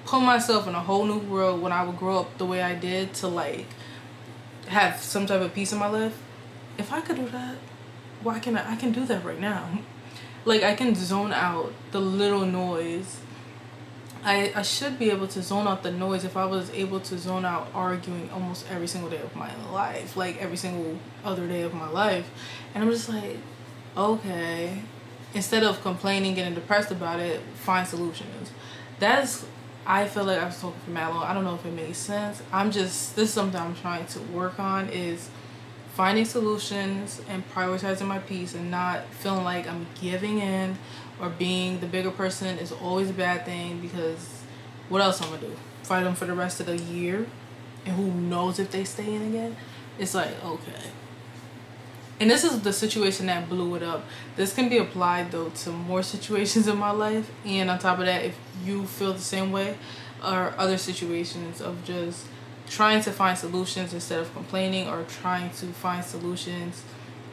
put myself in a whole new world when I would grow up the way I did, to like have some type of peace in my life. If I could do that, why can't I can do that right now. Like I can zone out the little noise. I should be able to zone out the noise if I was able to zone out arguing almost every single day of my life, like every single other day of my life. And I'm just like, okay, instead of complaining, getting depressed about it, find solutions. That is, I feel like I was talking for mad long. I don't know if it makes sense. This is something I'm trying to work on, is finding solutions and prioritizing my peace, and not feeling like I'm giving in or being the bigger person is always a bad thing, because what else I'm gonna do? Fight them for the rest of the year? And who knows if they stay in again? It's like, okay. And this is the situation that blew it up. This can be applied though to more situations in my life. And on top of that, if you feel the same way, or other situations of just trying to find solutions instead of complaining, or trying to find solutions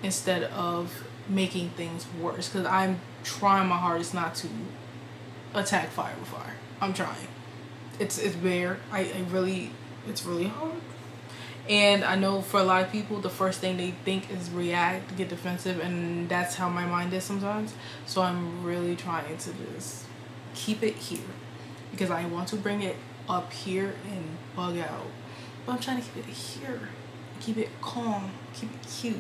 instead of making things worse. Because I'm trying my hardest not to attack fire with fire. I'm trying. It's bare. It's really hard. And I know for a lot of people, the first thing they think is react, get defensive, and that's how my mind is sometimes. So I'm really trying to just keep it here, because I want to bring it up here and bug out. But I'm trying to keep it here. Keep it calm. Keep it cute.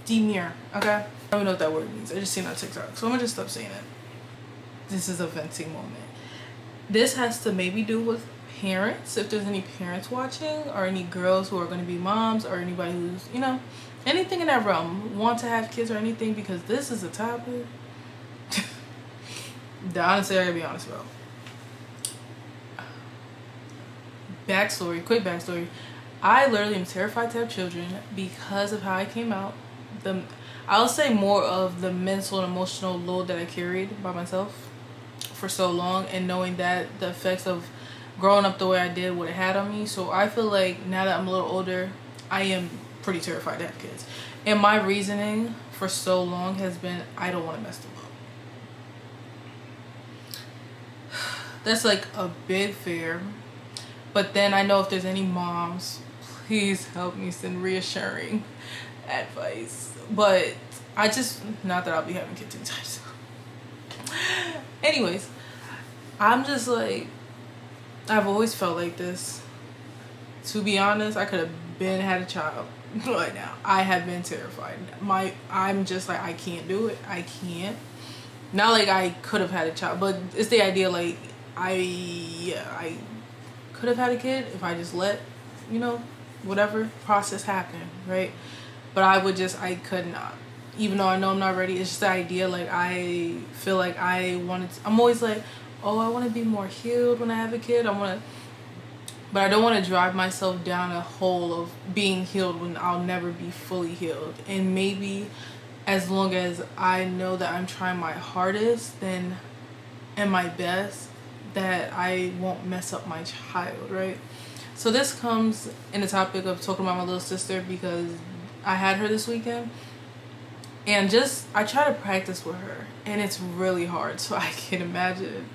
Demure, okay? I don't even know what that word means. I just seen it on TikTok, so I'm gonna just stop saying it. This is a venting moment. This has to maybe do with parents, if there's any parents watching, or any girls who are going to be moms, or anybody who's, you know, anything in that realm, want to have kids or anything, because this is a topic that honestly I gotta be honest about. Quick backstory. I literally am terrified to have children because of how I came out. I'll say more of the mental and emotional load that I carried by myself for so long, and knowing that the effects of growing up the way I did, what it had on me. So I feel like now that I'm a little older, I am pretty terrified to have kids. And my reasoning for so long has been, I don't want to mess them up. That's like a big fear. But then I know if there's any moms, please help me send reassuring advice. But I just, not that I'll be having kids anytime soon. Anyways, I'm just like, I've always felt like this. To be honest, I could have been had a child right now. I have been terrified. I'm just like, I can't do it. I can't. Not like I could have had a child, but it's the idea like I could have had a kid if I just let, you know, whatever process happen, right? But I could not. Even though I know I'm not ready, it's just the idea, like, I feel like I'm always like, oh, I want to be more healed when I have a kid. But I don't want to drive myself down a hole of being healed when I'll never be fully healed. And maybe as long as I know that I'm trying my hardest and my best, that I won't mess up my child, right? So this comes in the topic of talking about my little sister, because I had her this weekend. And I try to practice with her, and it's really hard. So I can't imagine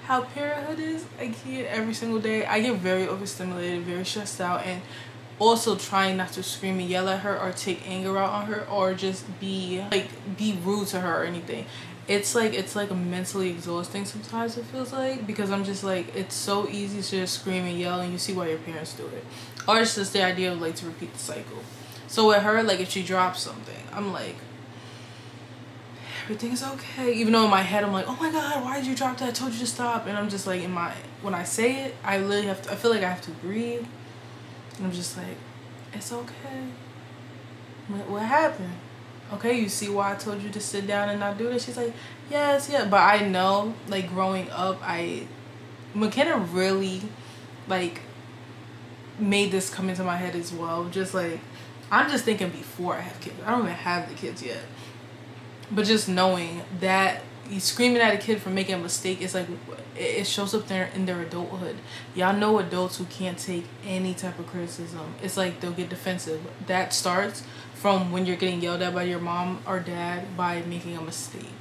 how parenthood is. I can't. Every single day I get very overstimulated, very stressed out, and also trying not to scream and yell at her or take anger out on her or just be rude to her or anything. It's like mentally exhausting sometimes, it feels like, because I'm just like, it's so easy to just scream and yell, and you see why your parents do it. Or it's just the idea of like to repeat the cycle. So with her, like, if she drops something, I'm like, everything is okay. Even though in my head I'm like, oh my god, why did you drop that? I told you to stop. And I'm just like, when I say it, I feel like I have to breathe. And I'm just like, it's okay. What happened? Okay, you see why I told you to sit down and not do this? She's like, yes, yeah. But I know, like, growing up, McKenna really, like, made this come into my head as well. Just like, I'm just thinking before I have kids. I don't even have the kids yet. But just knowing that you screaming at a kid for making a mistake, it's like, it shows up there in their adulthood. Y'all know adults who can't take any type of criticism. It's like they'll get defensive. That starts from when you're getting yelled at by your mom or dad by making a mistake.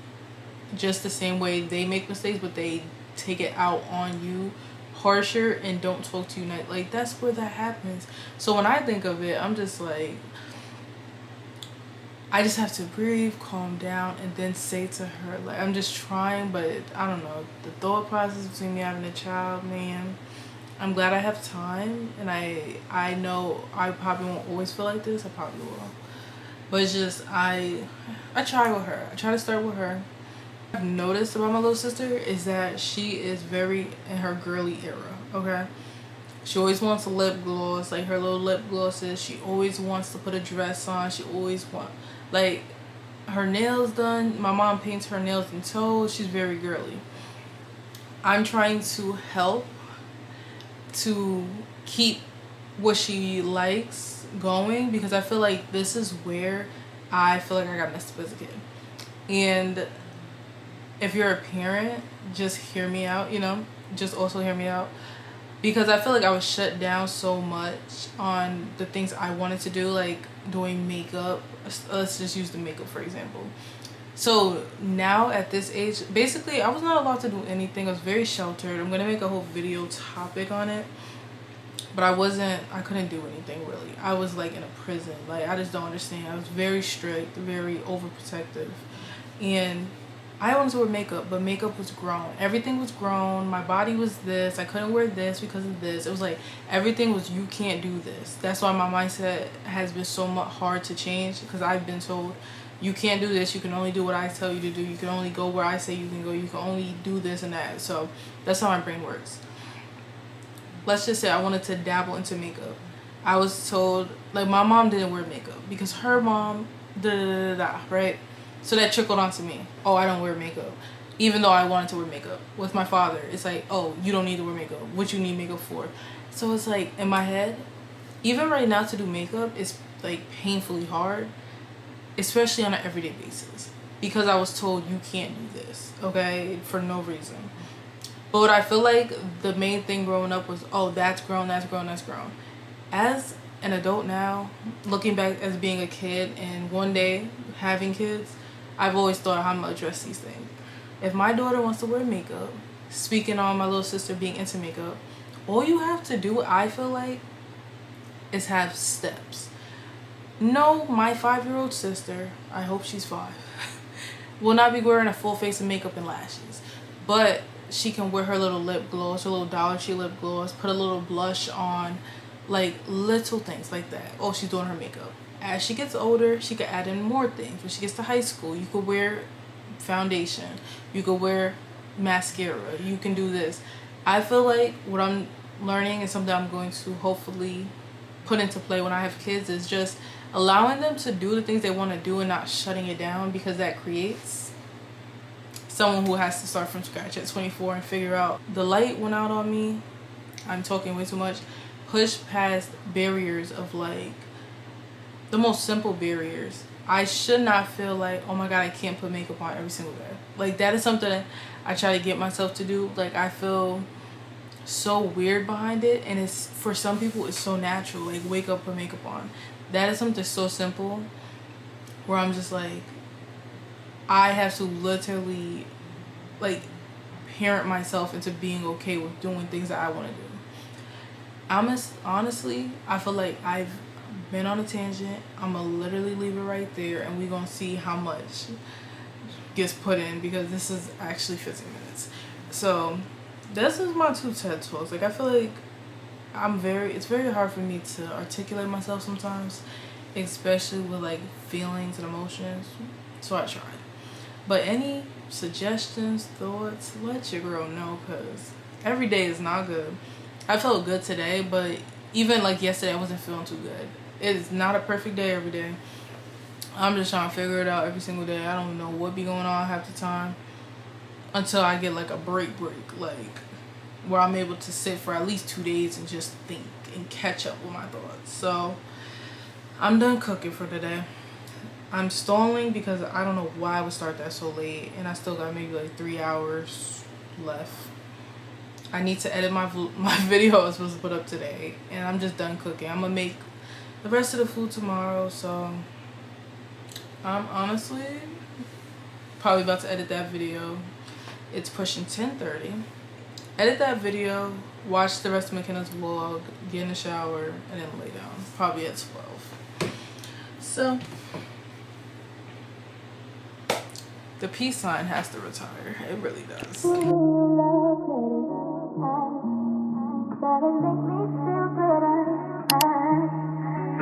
Just the same way they make mistakes, but they take it out on you harsher and don't talk to you like, that's where that happens. So when I think of it, I'm just like, I just have to breathe, calm down, and then say to her, like, I'm just trying, but I don't know, the thought process between me having a child, man, I'm glad I have time, and I know I probably won't always feel like this. I probably will, but it's just, I try with her. I try to start with her. What I've noticed about my little sister is that she is very in her girly era, okay? She always wants a lip gloss, like her little lip glosses. She always wants to put a dress on. She always wants, like, her nails done. My mom paints her nails and toes. She's very girly. I'm trying to help to keep what she likes going, because I feel like this is where I feel like I got messed up as a kid. And if you're a parent, just hear me out, you know, just also hear me out, because I feel like I was shut down so much on the things I wanted to do, like doing makeup. Let's just use the makeup for example. So now at this age, basically I was not allowed to do anything. I was very sheltered. I'm gonna make a whole video topic on it, but I couldn't do anything really. I was like in a prison. Like, I just don't understand. I was very strict, very overprotective, and I wanted to wear makeup, but makeup was grown. Everything was grown. My body was this. I couldn't wear this because of this. It was like everything was, you can't do this. That's why my mindset has been so much hard to change, because I've been told, you can't do this. You can only do what I tell you to do. You can only go where I say you can go. You can only do this and that. So that's how my brain works. Let's just say I wanted to dabble into makeup. I was told, like, my mom didn't wear makeup because her mom, right? So that trickled onto me. Oh, I don't wear makeup. Even though I wanted to wear makeup. With my father, it's like, oh, you don't need to wear makeup. What you need makeup for? So it's like, in my head, even right now to do makeup is like painfully hard, especially on an everyday basis, because I was told you can't do this, okay, for no reason. But what I feel like the main thing growing up was, oh, that's grown, that's grown, that's grown. As an adult now, looking back as being a kid and one day having kids, I've always thought, how I'm gonna address these things. If my daughter wants to wear makeup, speaking on my little sister being into makeup, all you have to do, I feel like, is have steps. No, my 5-year-old sister, I hope she's 5, will not be wearing a full face of makeup and lashes. But she can wear her little lip gloss, her little Dollar Tree lip gloss, put a little blush on, like little things like that. Oh, she's doing her makeup. As she gets older, she could add in more things. When she gets to high school, you could wear foundation, you could wear mascara, you can do this. I feel like what I'm learning and something I'm going to hopefully put into play when I have kids is just allowing them to do the things they want to do and not shutting it down, because that creates someone who has to start from scratch at 24 and figure out. The light went out on me. I'm talking way too much. Push past barriers of like the most simple barriers. I should not feel like, oh my god, I can't put makeup on every single day. Like that is something that I try to get myself to do. Like I feel so weird behind it, and it's, for some people it's so natural, like wake up, put makeup on. That is something so simple where I'm just like, I have to literally like parent myself into being okay with doing things that I want to do. Honestly, I feel like I've been on a tangent. I'm gonna literally leave it right there, and we're gonna see how much gets put in, because this is actually 15 minutes. So this is my 2 TED Talks. Like I feel like it's very hard for me to articulate myself sometimes, especially with like feelings and emotions. So I tried. But any suggestions, thoughts, let your girl know, because every day is not good. I felt good today, but even like yesterday I wasn't feeling too good. It is not a perfect day every day. I'm just trying to figure it out every single day. I don't know what be going on half the time until I get like a break, like where I'm able to sit for at least 2 days and just think and catch up with my thoughts. So I'm done cooking for today. I'm stalling because I don't know why I would start that so late, and I still got maybe like 3 hours left. I need to edit my video I was supposed to put up today, and I'm just done cooking. I'm gonna make the rest of the food tomorrow, so I'm honestly probably about to edit that video. It's pushing 10:30. Edit that video, watch the rest of McKenna's vlog, get in the shower, and then lay down. Probably at 12. So the peace sign has to retire. It really does.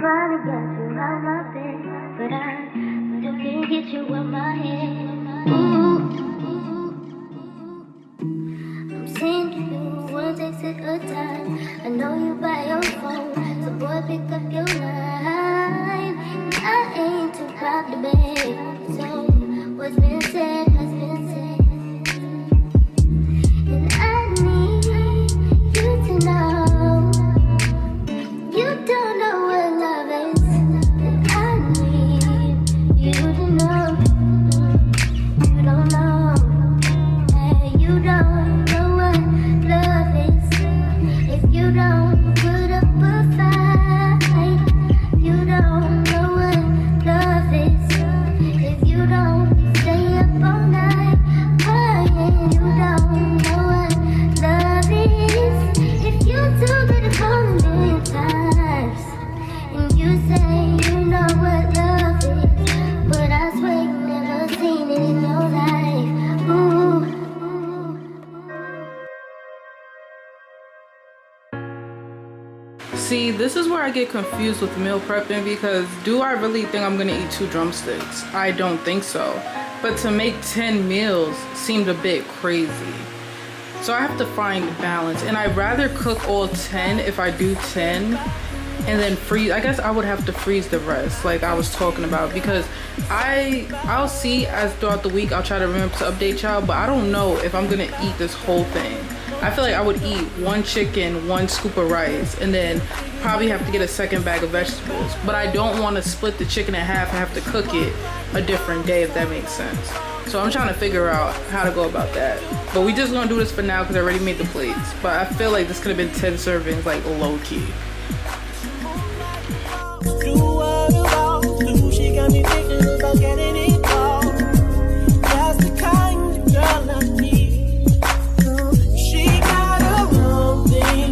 Trying to get you out my bed, but I still can't get you in my head. Ooh. I'm seeing you, one takes it a time. I know you by your phone, so boy pick up your line. I ain't too proud to beg, so what's been said has been said. And I need you to know you don't know what love is. And I need you to know you don't know. Hey, you don't know what love is. If you don't put up a fight, you don't know what love is. If you don't stay up all night crying, you don't know what love is. If you too good to call a million times, and you say you know what love is, but I swear you never seen it in your life. Ooh. See, this is where I get confused with meal prepping, because do I really think I'm gonna eat 2 drumsticks? I don't think so. But to make 10 meals seemed a bit crazy. So I have to find balance, and I'd rather cook all 10 if I do 10 and then freeze. I guess I would have to freeze the rest, like I was talking about, because I'll see as throughout the week. I'll try to remember to update y'all, but I don't know if I'm gonna eat this whole thing. I feel like I would eat 1 chicken, 1 scoop of rice, and then probably have to get a second bag of vegetables. But I don't want to split the chicken in half and have to cook it a different day, if that makes sense. So I'm trying to figure out how to go about that. But we just gonna do this for now because I already made the plates. But I feel like this could have been 10 servings, like low key. Do what I want to. She got me thinking about getting it all. That's the kind of girl I need. She got her own thing.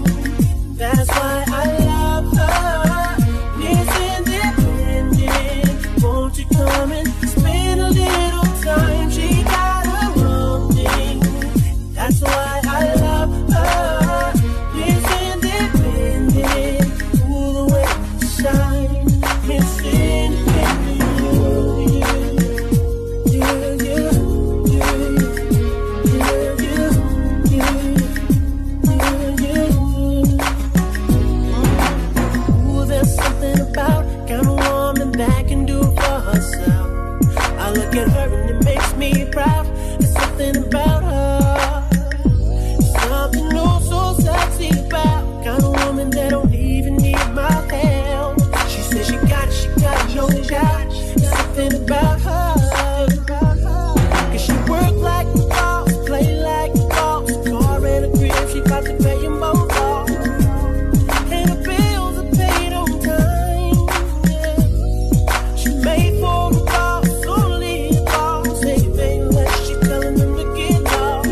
That's why I love her. It's independent. something about her. Something oh so sexy about kind of woman that don't even need my help. She said she got no doubt. Something about her. Cause she work like the boss, play like the boss. Car and a crib, she about to pay them both off. And the bills are paid on time. Yeah. She made for the boss, only the boss. Anything less, she telling them to get off.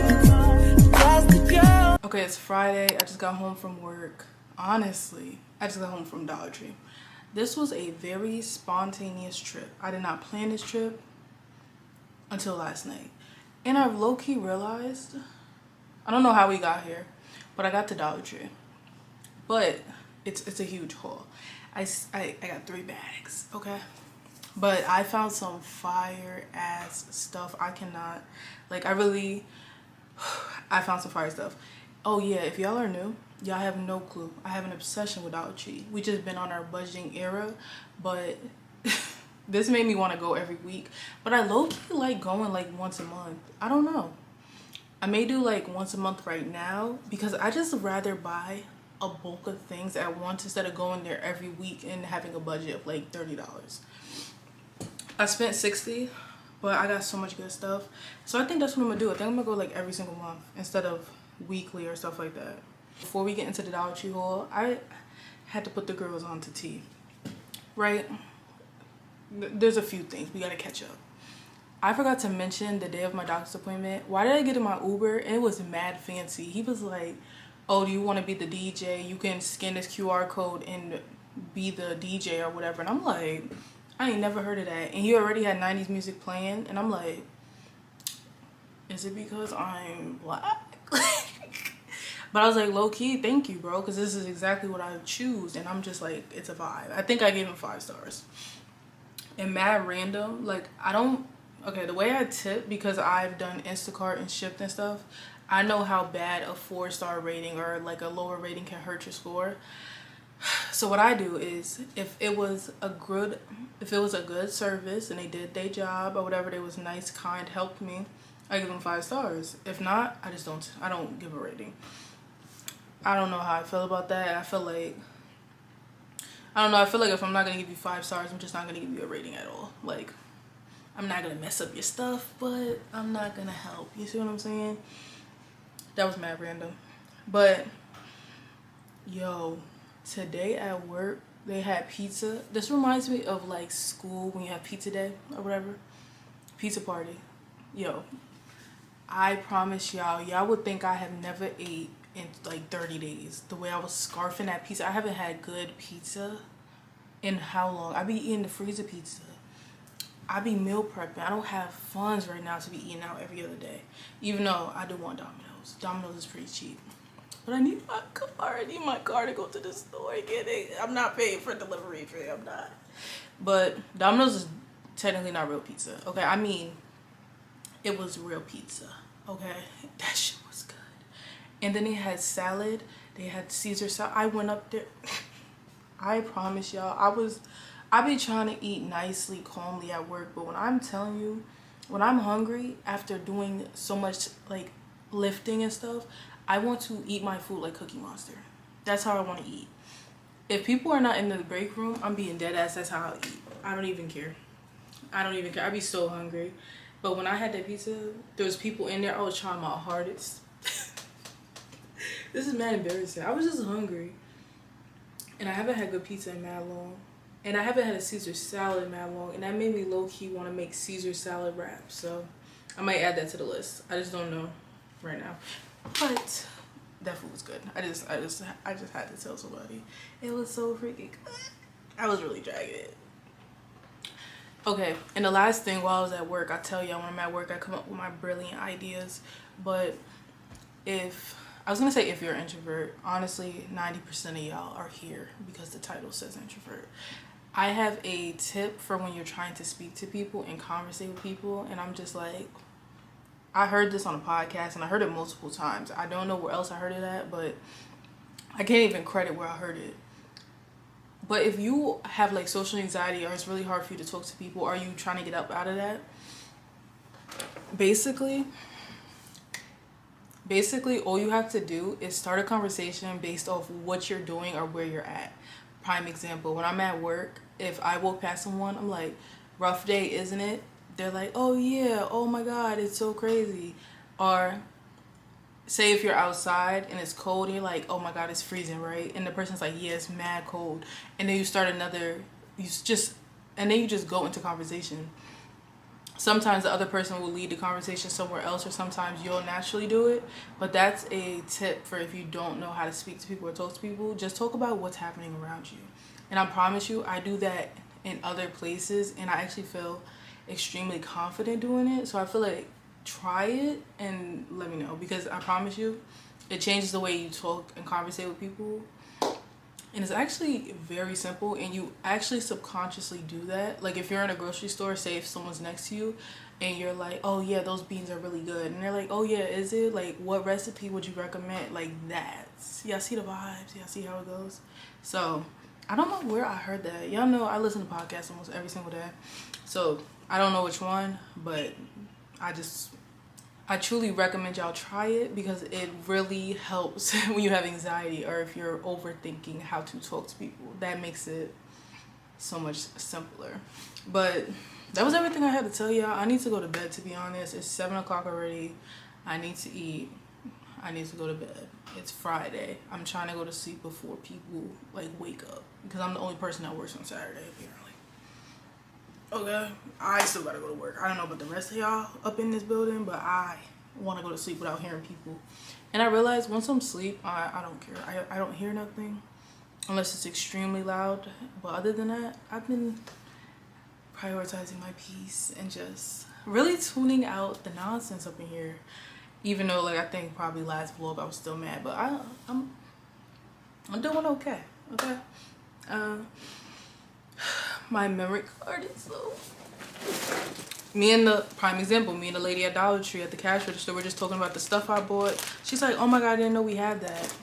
That's the girl. Okay, it's Friday. I just got home from work. Honestly, I just got home from Dollar Tree. This was a very spontaneous trip. I did not plan this trip until last night. And I low-key realized, I don't know how we got here, but I got to Dollar Tree. But it's a huge haul. I got 3 bags, okay? But I found some fire ass stuff. I cannot, like, I found some fire stuff. Oh yeah, if y'all are new, y'all have no clue. I have an obsession with Dollar Tree. We just been on our budgeting era, but this made me want to go every week. But I low-key like going like once a month. I don't know. I may do like once a month right now because I just rather buy a bulk of things at once instead of going there every week and having a budget of like $30. I spent $60, but I got so much good stuff. So I think that's what I'm gonna do. I think I'm gonna go like every single month instead of weekly or stuff like that. Before we get into the Dollar Tree haul, I had to put the girls on to tea, right? There's a few things we gotta catch up. I forgot to mention the day of my doctor's appointment. Why did I get in my Uber? And it was mad fancy. He was like, oh, do you want to be the DJ? You can scan this QR code and be the DJ or whatever. And I'm like, I ain't never heard of that. And he already had 90s music playing. And I'm like, is it because I'm black? But I was like, low-key, thank you, bro, because this is exactly what I would choose. And I'm just like, it's a vibe. I think I gave him 5 stars. And mad random, like, I don't, okay, the way I tip, because I've done Instacart and shipped and stuff, I know how bad a 4-star rating or like a lower rating can hurt your score. So what I do is, if it was a good service and they did their job or whatever, they was nice, kind, helped me, I give them 5 stars. If not, I don't give a rating. I don't know how I feel about that. I feel like if I'm not gonna give you 5 stars, I'm just not gonna give you a rating at all. Like, I'm not gonna mess up your stuff, but I'm not gonna help. You see what I'm saying? That was mad random. But yo, today at work they had pizza. This reminds me of like school when you have pizza day or whatever. Pizza party. Yo, I promise y'all would think I have never ate in like 30 days. The way I was scarfing that pizza. I haven't had good pizza in how long? I be eating the freezer pizza. I be meal prepping. I don't have funds right now to be eating out every other day. Even though I do want Domino's. Domino's is pretty cheap. But I need my car. I need my car to go to the store and get it. I'm not paying for delivery fee. I'm not. But Domino's is technically not real pizza. Okay, I mean, it was real pizza. Okay, that shit was good. And then they had salad. They had Caesar salad. I went up there. I promise y'all, I be trying to eat nicely, calmly at work. But when I'm telling you, when I'm hungry after doing so much like lifting and stuff, I want to eat my food like Cookie Monster. That's how I want to eat. If people are not in the break room, I'm being dead ass. That's how I eat. I don't even care. I be so hungry. But when I had that pizza, there was people in there. I was trying my hardest. This is mad embarrassing. I was just hungry. And I haven't had good pizza in mad long. And I haven't had a Caesar salad in mad long. And that made me low-key want to make Caesar salad wraps. So I might add that to the list. I just don't know right now. But that food was good. I just had to tell somebody. It was so freaking good. I was really dragging it. Okay, and the last thing, while I was at work, I tell y'all when I'm at work, I come up with my brilliant ideas. But if you're an introvert, honestly, 90% of y'all are here because the title says introvert. I have a tip for when you're trying to speak to people and conversate with people, and I'm just like, I heard this on a podcast and I heard it multiple times. I don't know where else I heard it at, but I can't even credit where I heard it. But if you have like social anxiety or it's really hard for you to talk to people, or you trying to get up out of that, basically Basically, all you have to do is start a conversation based off what you're doing or where you're at. Prime example, when I'm at work, if I walk past someone, I'm like, rough day, isn't it? They're like, oh yeah, oh my god, it's so crazy. Or say if you're outside and it's cold and you're like, oh my god, it's freezing, right? And the person's like, yeah, it's mad cold. And then you start another, and then you just go into conversation. Sometimes the other person will lead the conversation somewhere else, or sometimes you'll naturally do it. But that's a tip for if you don't know how to speak to people or talk to people. Just talk about what's happening around you. And I promise you, I do that in other places, and I actually feel extremely confident doing it. So I feel like try it and let me know, because I promise you, it changes the way you talk and conversate with people. And it's actually very simple, and you actually subconsciously do that. Like if you're in a grocery store, say if someone's next to you and you're like, oh yeah, those beans are really good, and they're like, oh yeah, is it? Like what recipe would you recommend? Like that. Y'all see the vibes? Y'all see how it goes? So I don't know where I heard that. Y'all know I listen to podcasts almost every single day, so I don't know which one, but I truly recommend y'all try it, because it really helps when you have anxiety or if you're overthinking how to talk to people. That makes it so much simpler. But that was everything I had to tell y'all. I need to go to bed, to be honest. It's 7 o'clock already. I need to eat. I need to go to bed. It's Friday. I'm trying to go to sleep before people like wake up, because I'm the only person that works on Saturday apparently. Okay, I still gotta go to work. I don't know about the rest of y'all up in this building, but I want to go to sleep without hearing people. And I realize once I'm asleep, I don't care. I don't hear nothing unless it's extremely loud. But other than that, I've been prioritizing my peace and just really tuning out the nonsense up in here. Even though, like, I think probably last vlog I was still mad, but I'm doing okay. Okay. My memory card is low. Me and the lady at Dollar Tree at the cash register were just talking about the stuff I bought. She's like, oh my god, I didn't know we had that.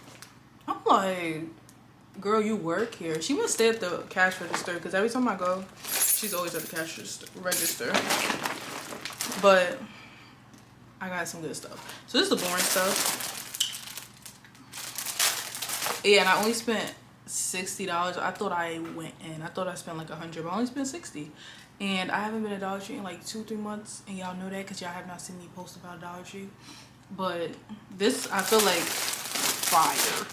I'm like, girl, you work here. She must stay at the cash register, because every time I go, she's always at the cash register. But I got some good stuff. So this is the boring stuff. Yeah, and I only spent $60. I thought I went in. I thought I spent like $100, but I only spent $60. And I haven't been to Dollar Tree in like 2-3 months, and y'all know that because y'all have not seen me post about Dollar Tree. But this, I feel like fire.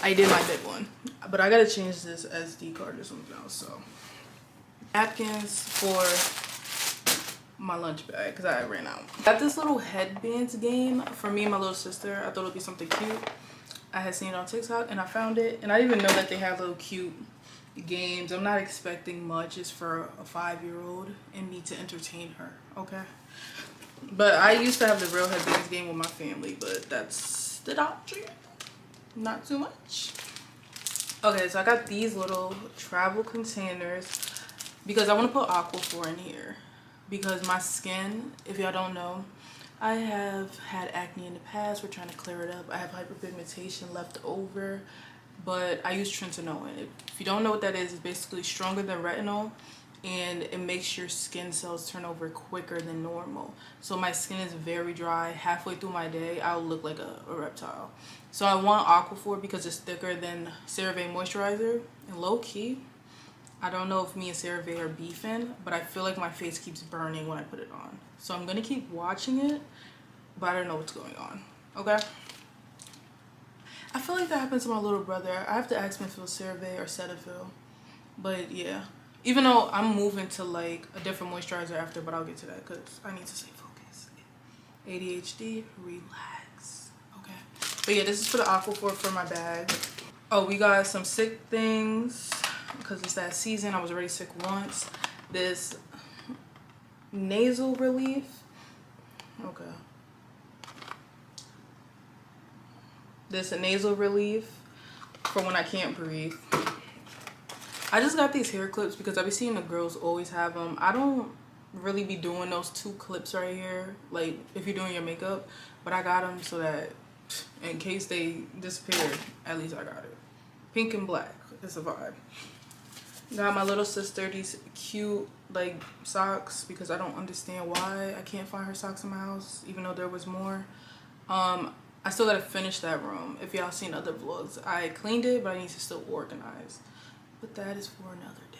I did my big one, but I gotta change this SD card or something else. So napkins for my lunch bag because I ran out. Got this little headbands game for me and my little sister. I thought it would be something cute. I had seen it on TikTok and I found it, and I didn't even know that they have little cute games. I'm not expecting much. It's for a 5-year-old and me to entertain her, okay? But I used to have the real headbands game with my family, but that's the doctrine. Not too much. Okay, so I got these little travel containers because I want to put Aquaphor in here, because my skin, if y'all don't know, I have had acne in the past. We're trying to clear it up. I have hyperpigmentation left over, but I use tretinoin. If you don't know what that is, it's basically stronger than retinol, and it makes your skin cells turn over quicker than normal. So my skin is very dry. Halfway through my day, I'll look like a reptile. So I want Aquaphor because it's thicker than CeraVe moisturizer. And low key, I don't know if me and CeraVe are beefing, but I feel like my face keeps burning when I put it on. So I'm gonna keep watching it, but I don't know what's going on, okay? I feel like that happened to my little brother. I have to ask him if it was CeraVe or Cetaphil, but yeah. Even though I'm moving to like a different moisturizer after, but I'll get to that because I need to stay focused. ADHD, relax, okay? But yeah, this is for the Aquaphor for my bag. Oh, we got some sick things because it's that season. I was already sick once. This nasal relief, okay. This nasal relief for when I can't breathe. I just got these hair clips because I be seeing the girls always have them. I don't really be doing those 2 clips right here, like if you're doing your makeup, but I got them so that in case they disappear, at least I got it. Pink and black is a vibe. Got my little sister these cute like socks because I don't understand why I can't find her socks in my house even though there was more. I still gotta finish that room. If y'all seen other vlogs, I cleaned it, but I need to still organize. But that is for another day.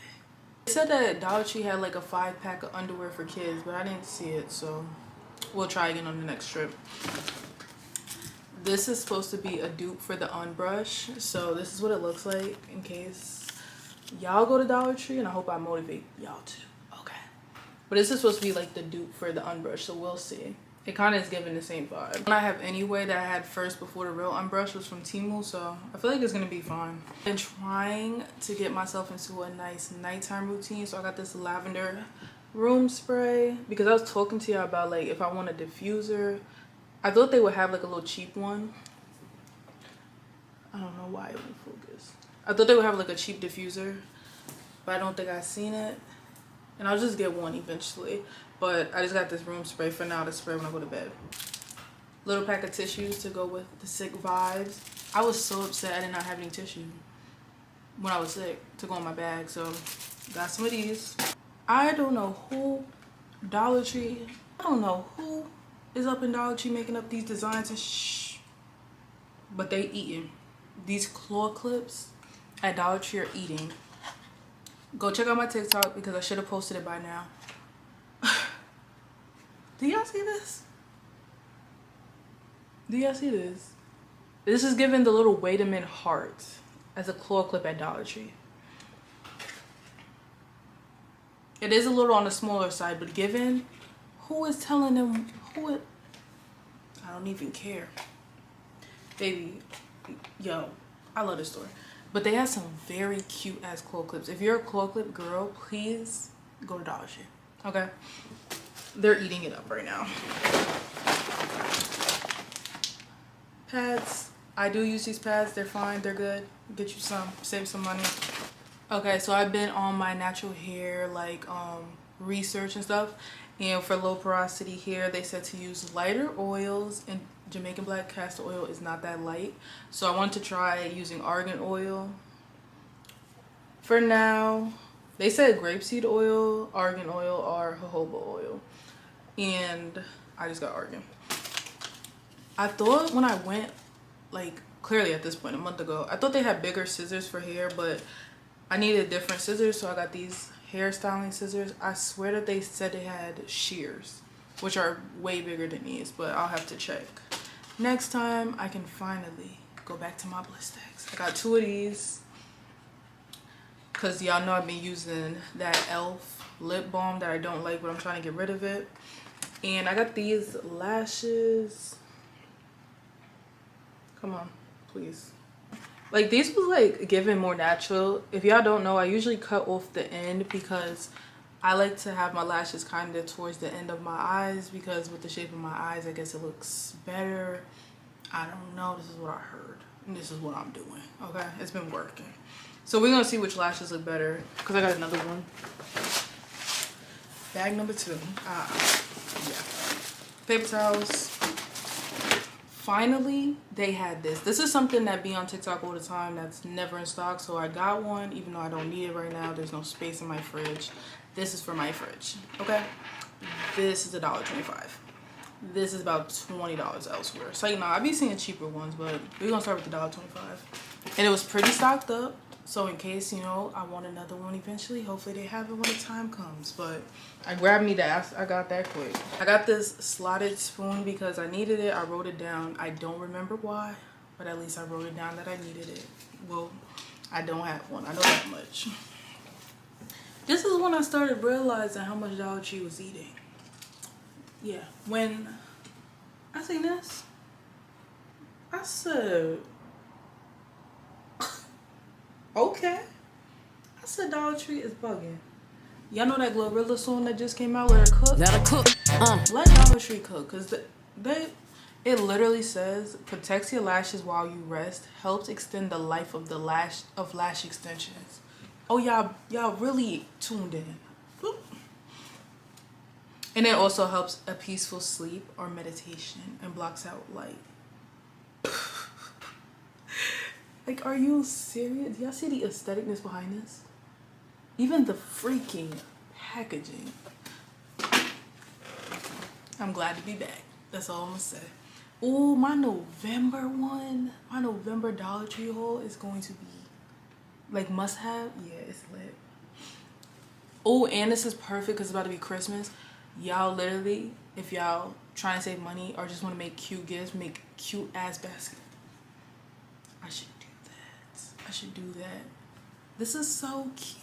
They said that Dollar Tree had like a 5-pack of underwear for kids, but I didn't see it, so we'll try again on the next trip. This is supposed to be a dupe for the unbrush, so this is what it looks like in case y'all go to Dollar Tree, and I hope I motivate y'all too. Okay, but this is supposed to be like the dupe for the unbrush, so we'll see. It kind of is giving the same vibe. One I have anyway that I had first before the real unbrush was from Temu, so I feel like it's gonna be fine. I've been trying to get myself into a nice nighttime routine, so I got this lavender room spray because I was talking to y'all about like if I want a diffuser. I thought they would have like a little cheap one. I don't know why it won't focus. I thought they would have like a cheap diffuser, but I don't think I've seen it. And I'll just get one eventually. But I just got this room spray for now to spray when I go to bed. Little pack of tissues to go with the sick vibes. I was so upset I did not have any tissue when I was sick to go in my bag. So got some of these. I don't know who Dollar Tree. I don't know who is up in Dollar Tree making up these designs and shh. But they eating. These claw clips at Dollar Tree are eating. Go check out my TikTok because I should have posted it by now. Do y'all see this? Do y'all see this? This is giving the little wait a minute heart as a claw clip at Dollar Tree. It is a little on the smaller side, but given who is telling them who it, I don't even care. Baby, yo, I love this store. But they have some very cute ass claw clips. If you're a claw clip girl, please go to Dollar Tree. Okay? They're eating it up right now. Pads. I do use these pads. They're fine. They're good. Get you some. Save some money. Okay, so I've been on my natural hair like research and stuff. And for low porosity hair, they said to use lighter oils, and Jamaican black castor oil is not that light. So I wanted to try using argan oil. For now, they said grapeseed oil, argan oil, or jojoba oil. And I just got argan. I thought when I went, like clearly at this point, a month ago, I thought they had bigger scissors for hair, but I needed different scissors, so I got these hairstyling scissors. I swear that they said they had shears, which are way bigger than these, but I'll have to check. Next time I can finally go back to my bliss stacks. I got 2 of these because y'all know I've been using that e.l.f. lip balm that I don't like, but I'm trying to get rid of it. And I got these lashes. Come on, please. Like, these was like giving more natural. If y'all don't know, I usually cut off the end because I like to have my lashes kind of towards the end of my eyes, because with the shape of my eyes, I guess it looks better. I don't know. This is what I heard. And this is what I'm doing. Okay? It's been working. So we're going to see which lashes look better, because I got another one. Bag number 2. Yeah. Paper towels. Finally, they had this. This is something that be on TikTok all the time that's never in stock. So I got one, even though I don't need it right now. There's no space in my fridge. This is for my fridge. Okay? This is $1.25. This is about $20 elsewhere. So, you know, I be seeing cheaper ones, but we're going to start with the $1.25. And it was pretty stocked up. So in case, you know, I want another one eventually, hopefully they have it when the time comes. But I grabbed me that. I got that quick. I got this slotted spoon because I needed it. I wrote it down. I don't remember why, but at least I wrote it down that I needed it. Well, I don't have one. I know that much. This is when I started realizing how much Dollar Tree was eating. Yeah, when I seen this, I said, okay. I said Dollar Tree is bugging. Y'all know that Glorilla song that just came out, Let Her Cook? Let her cook. Let Dollar Tree cook, because it literally says protects your lashes while you rest, helps extend the life of lash extensions. Oh, y'all really tuned in. Boop. And it also helps a peaceful sleep or meditation and blocks out light. Like, are you serious? Do y'all see the aestheticness behind this? Even the freaking packaging. I'm glad to be back. That's all I'm gonna say. Oh, my November one, my November Dollar Tree haul is going to be like must have. Yeah, it's lit. Oh, and this is perfect because it's about to be Christmas. Y'all literally, if y'all trying to save money or just want to make cute gifts, make cute ass basket. I should do that. I should do that. This is so cute.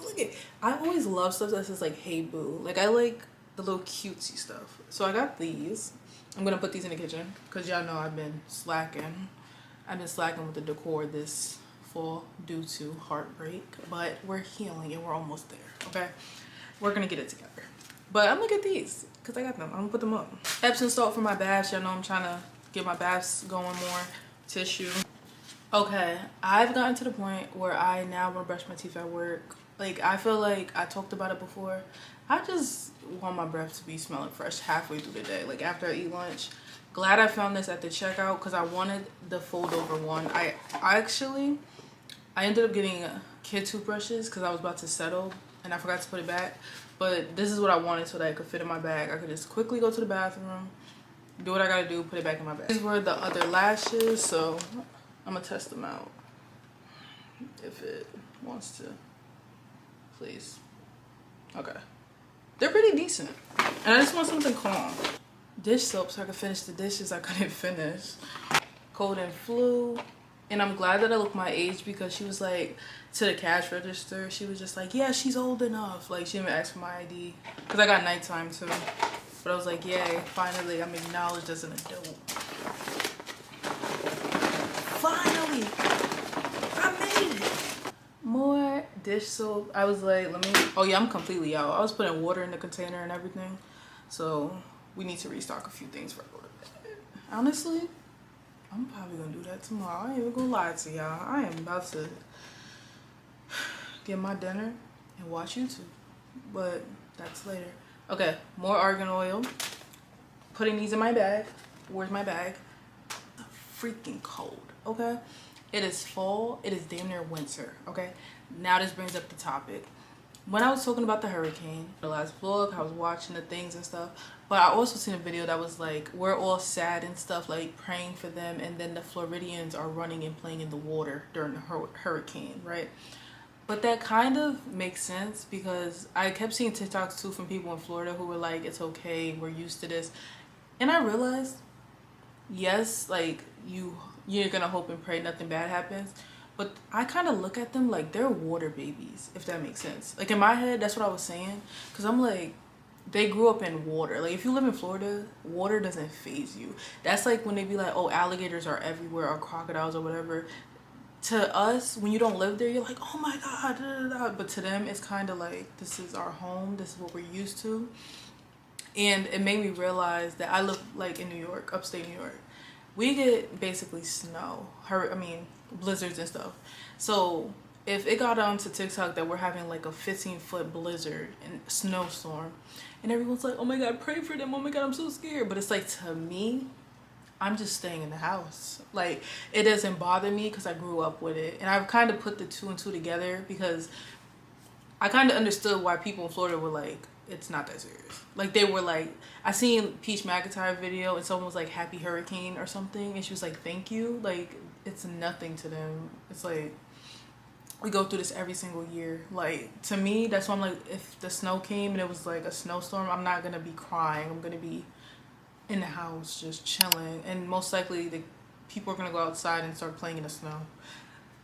Look at, I always love stuff that's just like, hey boo. Like I like the little cutesy stuff. So I got these. I'm gonna put these in the kitchen because y'all know I've been slacking. I've been slacking with the decor this fall due to heartbreak, but we're healing and we're almost there. Okay, we're gonna get it together. But I'm gonna get these because I got them. I'm gonna put them up. Epsom salt for my baths. Y'all know I'm trying to get my baths going more. Tissue. Okay, I've gotten to the point where I now want to brush my teeth at work. Like, I feel like I talked about it before. I just want my breath to be smelling fresh halfway through the day. Like, after I eat lunch. Glad I found this at the checkout because I wanted the fold over one. I ended up getting kid toothbrushes because I was about to settle and I forgot to put it back. But this is what I wanted so that it could fit in my bag. I could just quickly go to the bathroom, do what I gotta do, put it back in my bag. These were the other lashes, so I'm gonna test them out if it wants to. Please. Okay. They're pretty decent. And I just want something calm. Dish soap so I could finish the dishes I couldn't finish. Cold and flu. And I'm glad that I look my age because she was like, to the cash register, she was just like, yeah, she's old enough. Like, she didn't ask for my ID. Because I got nighttime too. But I was like, yay, finally I'm acknowledged as an adult. Finally! I made it! More dish soap. I was like, let me, oh yeah, I'm completely out. I was putting water in the container and everything. So we need to restock a few things for a little bit. Honestly, I'm probably gonna do that tomorrow. I ain't even gonna lie to y'all. I am about to get my dinner and watch YouTube. But that's later. Okay, more argan oil. Putting these in my bag. Where's my bag? It's freaking cold, okay? It is fall. It is damn near winter, okay? Now this brings up the topic. When I was talking about the hurricane, the last vlog, I was watching the things and stuff. But I also seen a video that was like, we're all sad and stuff, like praying for them. And then the Floridians are running and playing in the water during the hurricane, right? But that kind of makes sense because I kept seeing TikToks too from people in Florida who were like, it's okay, we're used to this. And I realized, yes, like you're gonna hope and pray nothing bad happens. But I kind of look at them like they're water babies, if that makes sense. Like in my head, that's what I was saying. Because I'm like, they grew up in water. Like if you live in Florida, water doesn't faze you. That's like when they be like, oh, alligators are everywhere or crocodiles or whatever. To us, when you don't live there, you're like, oh my God, da, da, da. But to them, it's kind of like, this is our home. This is what we're used to. And it made me realize that I live like in New York, upstate New York. We get basically snow, blizzards and stuff. So if it got onto TikTok that we're having like a 15-foot blizzard and snowstorm, and everyone's like, oh my God, pray for them. Oh my God, I'm so scared. But it's like, to me, I'm just staying in the house. Like, it doesn't bother me because I grew up with it. And I've kind of put the two and two together because I kind of understood why people in Florida were like, it's not that serious. Like, they were like, I seen Peach McIntyre video and someone was like, happy hurricane or something. And she was like, thank you. Like, it's nothing to them. It's like, we go through this every single year. Like, to me, that's why I'm like, if the snow came and it was like a snowstorm, I'm not going to be crying. I'm going to be in the house just chilling, and most likely the people are gonna go outside and start playing in the snow.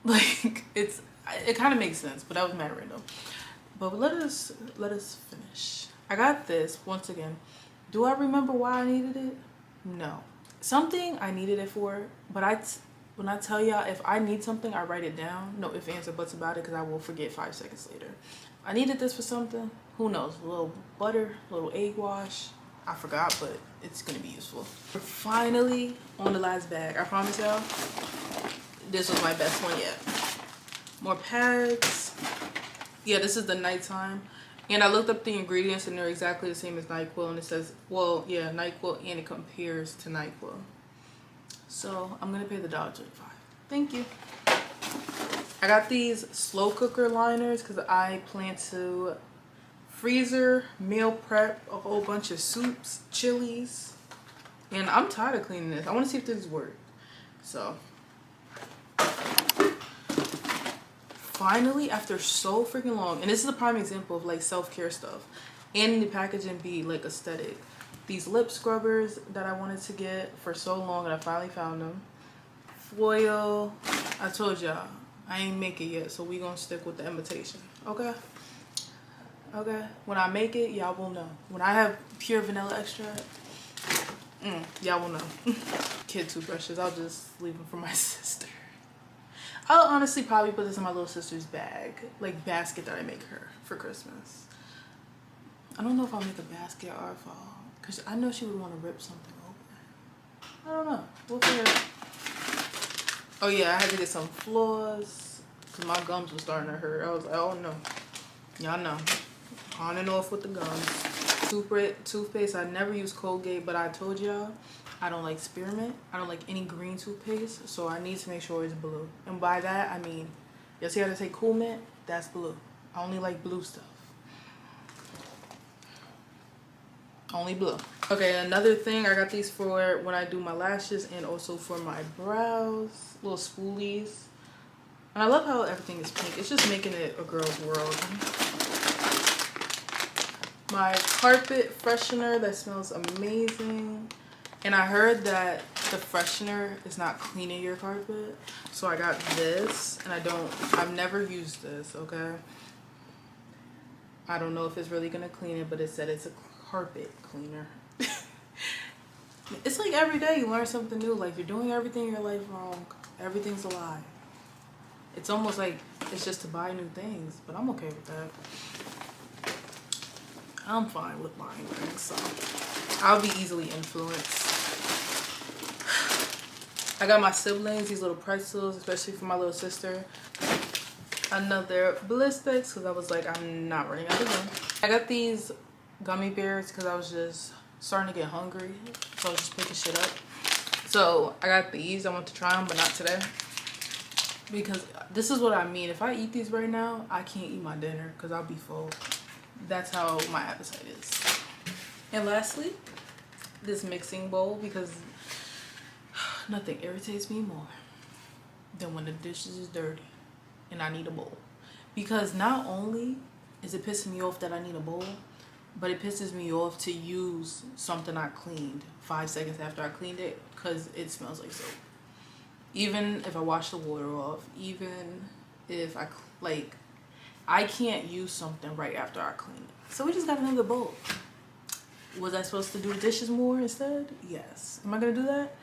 Like, it kind of makes sense, but that was mad random. But let us finish. I got this once again. Do I remember why I needed it? No. Something I needed it for, but when I tell y'all, if I need something, I write it down. No ifs, ands, or buts about it, because I will forget 5 seconds later. I needed this for something. Who knows? A little butter, a little egg wash. I forgot, but it's gonna be useful. We're finally on the last bag. I promise y'all, this was my best one yet. More pads. Yeah, this is the nighttime. And I looked up the ingredients and they're exactly the same as NyQuil. And it says, well, yeah, NyQuil, and it compares to NyQuil. So I'm gonna pay the $1.25. Thank you. I got these slow cooker liners because I plan to freezer meal prep a whole bunch of soups, chilies, and I'm tired of cleaning this. I want to see if this works. So finally, after so freaking long, and this is a prime example of like self-care stuff and the packaging be like aesthetic. These lip scrubbers that I wanted to get for so long, and I finally found them. Foil. I told y'all I ain't make it yet, so we gonna stick with the imitation. Okay, when I make it, y'all will know. When I have pure vanilla extract, y'all will know. Kid toothbrushes, I'll just leave them for my sister. I'll honestly probably put this in my little sister's bag, like basket that I make her for Christmas. I don't know if I'll make a basket or if I'll, because I know she would want to rip something open. I don't know. We'll figure it out. Oh yeah, I had to get some floors because my gums were starting to hurt. I was like, oh no. Y'all know. On and off with the gums. Toothpaste, I never use Colgate, but I told y'all I don't like spearmint. I don't like any green toothpaste, so I need to make sure it's blue. And by that, I mean, y'all see how they say Cool Mint? That's blue. I only like blue stuff. Only blue. Okay, another thing, I got these for when I do my lashes and also for my brows. Little spoolies. And I love how everything is pink. It's just making it a girl's world. My carpet freshener that smells amazing. And I heard that the freshener is not cleaning your carpet. So I got this, and I've never used this, okay? I don't know if it's really gonna clean it, but it said it's a carpet cleaner. It's like every day you learn something new. Like you're doing everything in your life wrong. Everything's a lie. It's almost like it's just to buy new things, but I'm okay with that. I'm fine with buying things, so I'll be easily influenced. I got my siblings these little pretzels, especially for my little sister. Another ballistics because I was like, I'm not running out of them. I got these gummy bears because I was just starting to get hungry, so I was just picking shit up. So I got these. I want to try them, but not today, because this is what I mean. If I eat these right now, I can't eat my dinner because I'll be full. That's how my appetite is. And lastly, this mixing bowl, because nothing irritates me more than when the dishes is dirty and I need a bowl. Because not only is it pissing me off that I need a bowl, but it pisses me off to use something I cleaned 5 seconds after I cleaned it because it smells like soap. Even if I wash the water off, even if I can't use something right after I clean it. So we just got another bowl. Was I supposed to do dishes more instead? Yes. Am I gonna do that?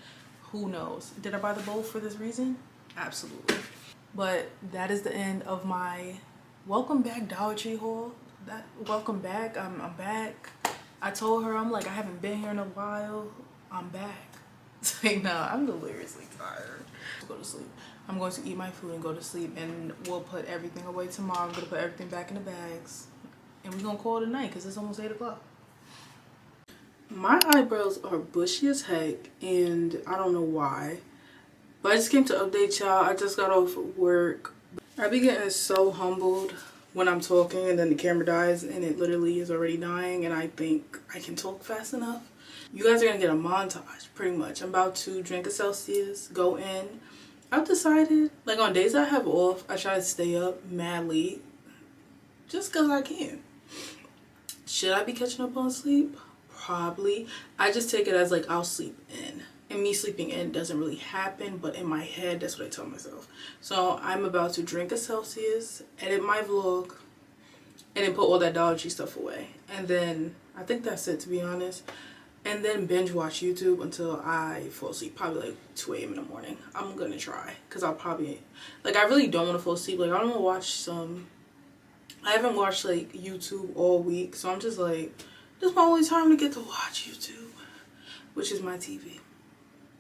Who knows? Did I buy the bowl for this reason? Absolutely. But that is the end of my welcome back Dollar Tree haul. Welcome back. I'm back. I told her, I'm like, I haven't been here in a while. I'm back. It's like, no, I'm deliriously tired. Go to sleep. I'm going to eat my food and go to sleep, and we'll put everything away tomorrow. I'm gonna put everything back in the bags, and we're gonna call it a night because it's almost 8 o'clock. My eyebrows are bushy as heck, and I don't know why, but I just came to update y'all. I just got off work. I be getting so humbled when I'm talking and then the camera dies and it literally is already dying and I think I can talk fast enough. You guys are gonna get a montage pretty much. I'm about to drink a Celsius, go in. I've decided, like on days I have off, I try to stay up mad late just because I can. Should I be catching up on sleep? Probably. I just take it as like I'll sleep in. And me sleeping in doesn't really happen, but in my head, that's what I tell myself. So I'm about to drink a Celsius, edit my vlog, and then put all that Dollar Tree stuff away. And then I think that's it, to be honest. And then binge watch YouTube until I fall asleep, probably like 2 a.m. in the morning. I'm gonna try, because I'll probably, like, I really don't want to fall asleep. Like, I don't want to watch some, I haven't watched like YouTube all week, so I'm just like, this is my only time to get to watch YouTube, which is my TV.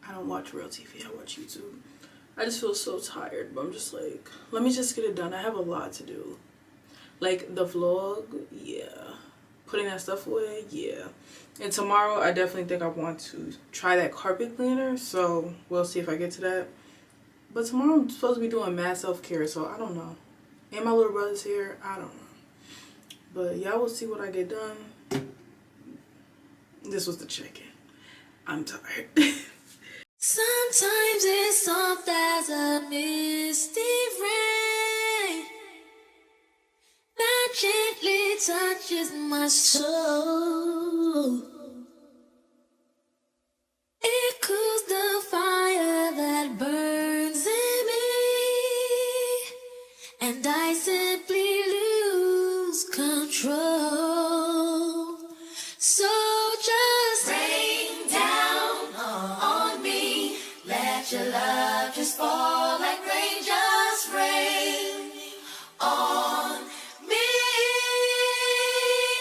I don't watch real TV, I watch YouTube. I just feel so tired, but I'm just like, let me just get it done. I have a lot to do. Like the vlog, yeah. Putting that stuff away, yeah. And tomorrow, I definitely think I want to try that carpet cleaner, so we'll see if I get to that. But tomorrow I'm supposed to be doing mad self-care, so I don't know. And my little brother's here, I don't know. But y'all will see what I get done. This was the check-in. I'm tired. Sometimes it's soft as a misty rain that gently touches my soul. It cools the fire that burns in me, and I simply lose control. So just rain down on me. Let your love just fall like rain, just rain on me.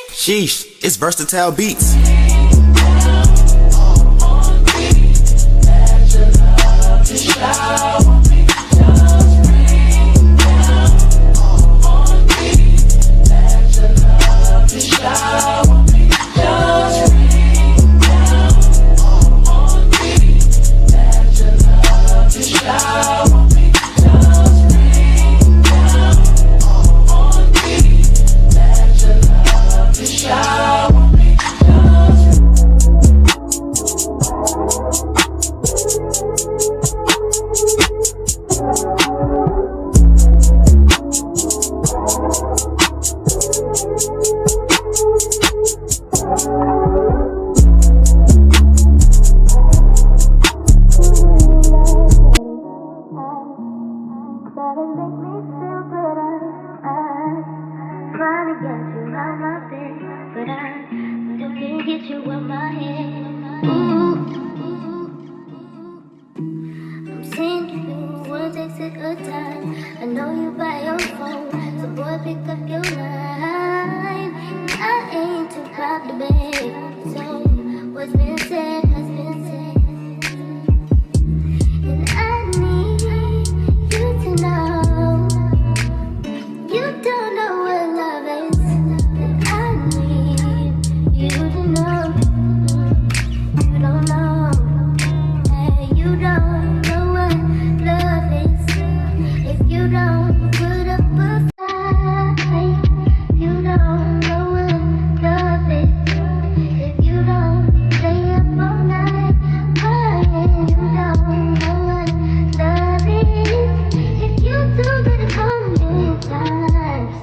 Sheesh, it's versatile beats. I know you by your phone, so boy pick up your line. I ain't too proud to beg, so what's been said has been said. And I need you to know you don't know what love is. And I need you to know you don't know. Hey, you don't know what love is. If you don't put up a fight, you don't know what love is. If you don't stay up all night crying, you don't know what love is. If you do get it so many times,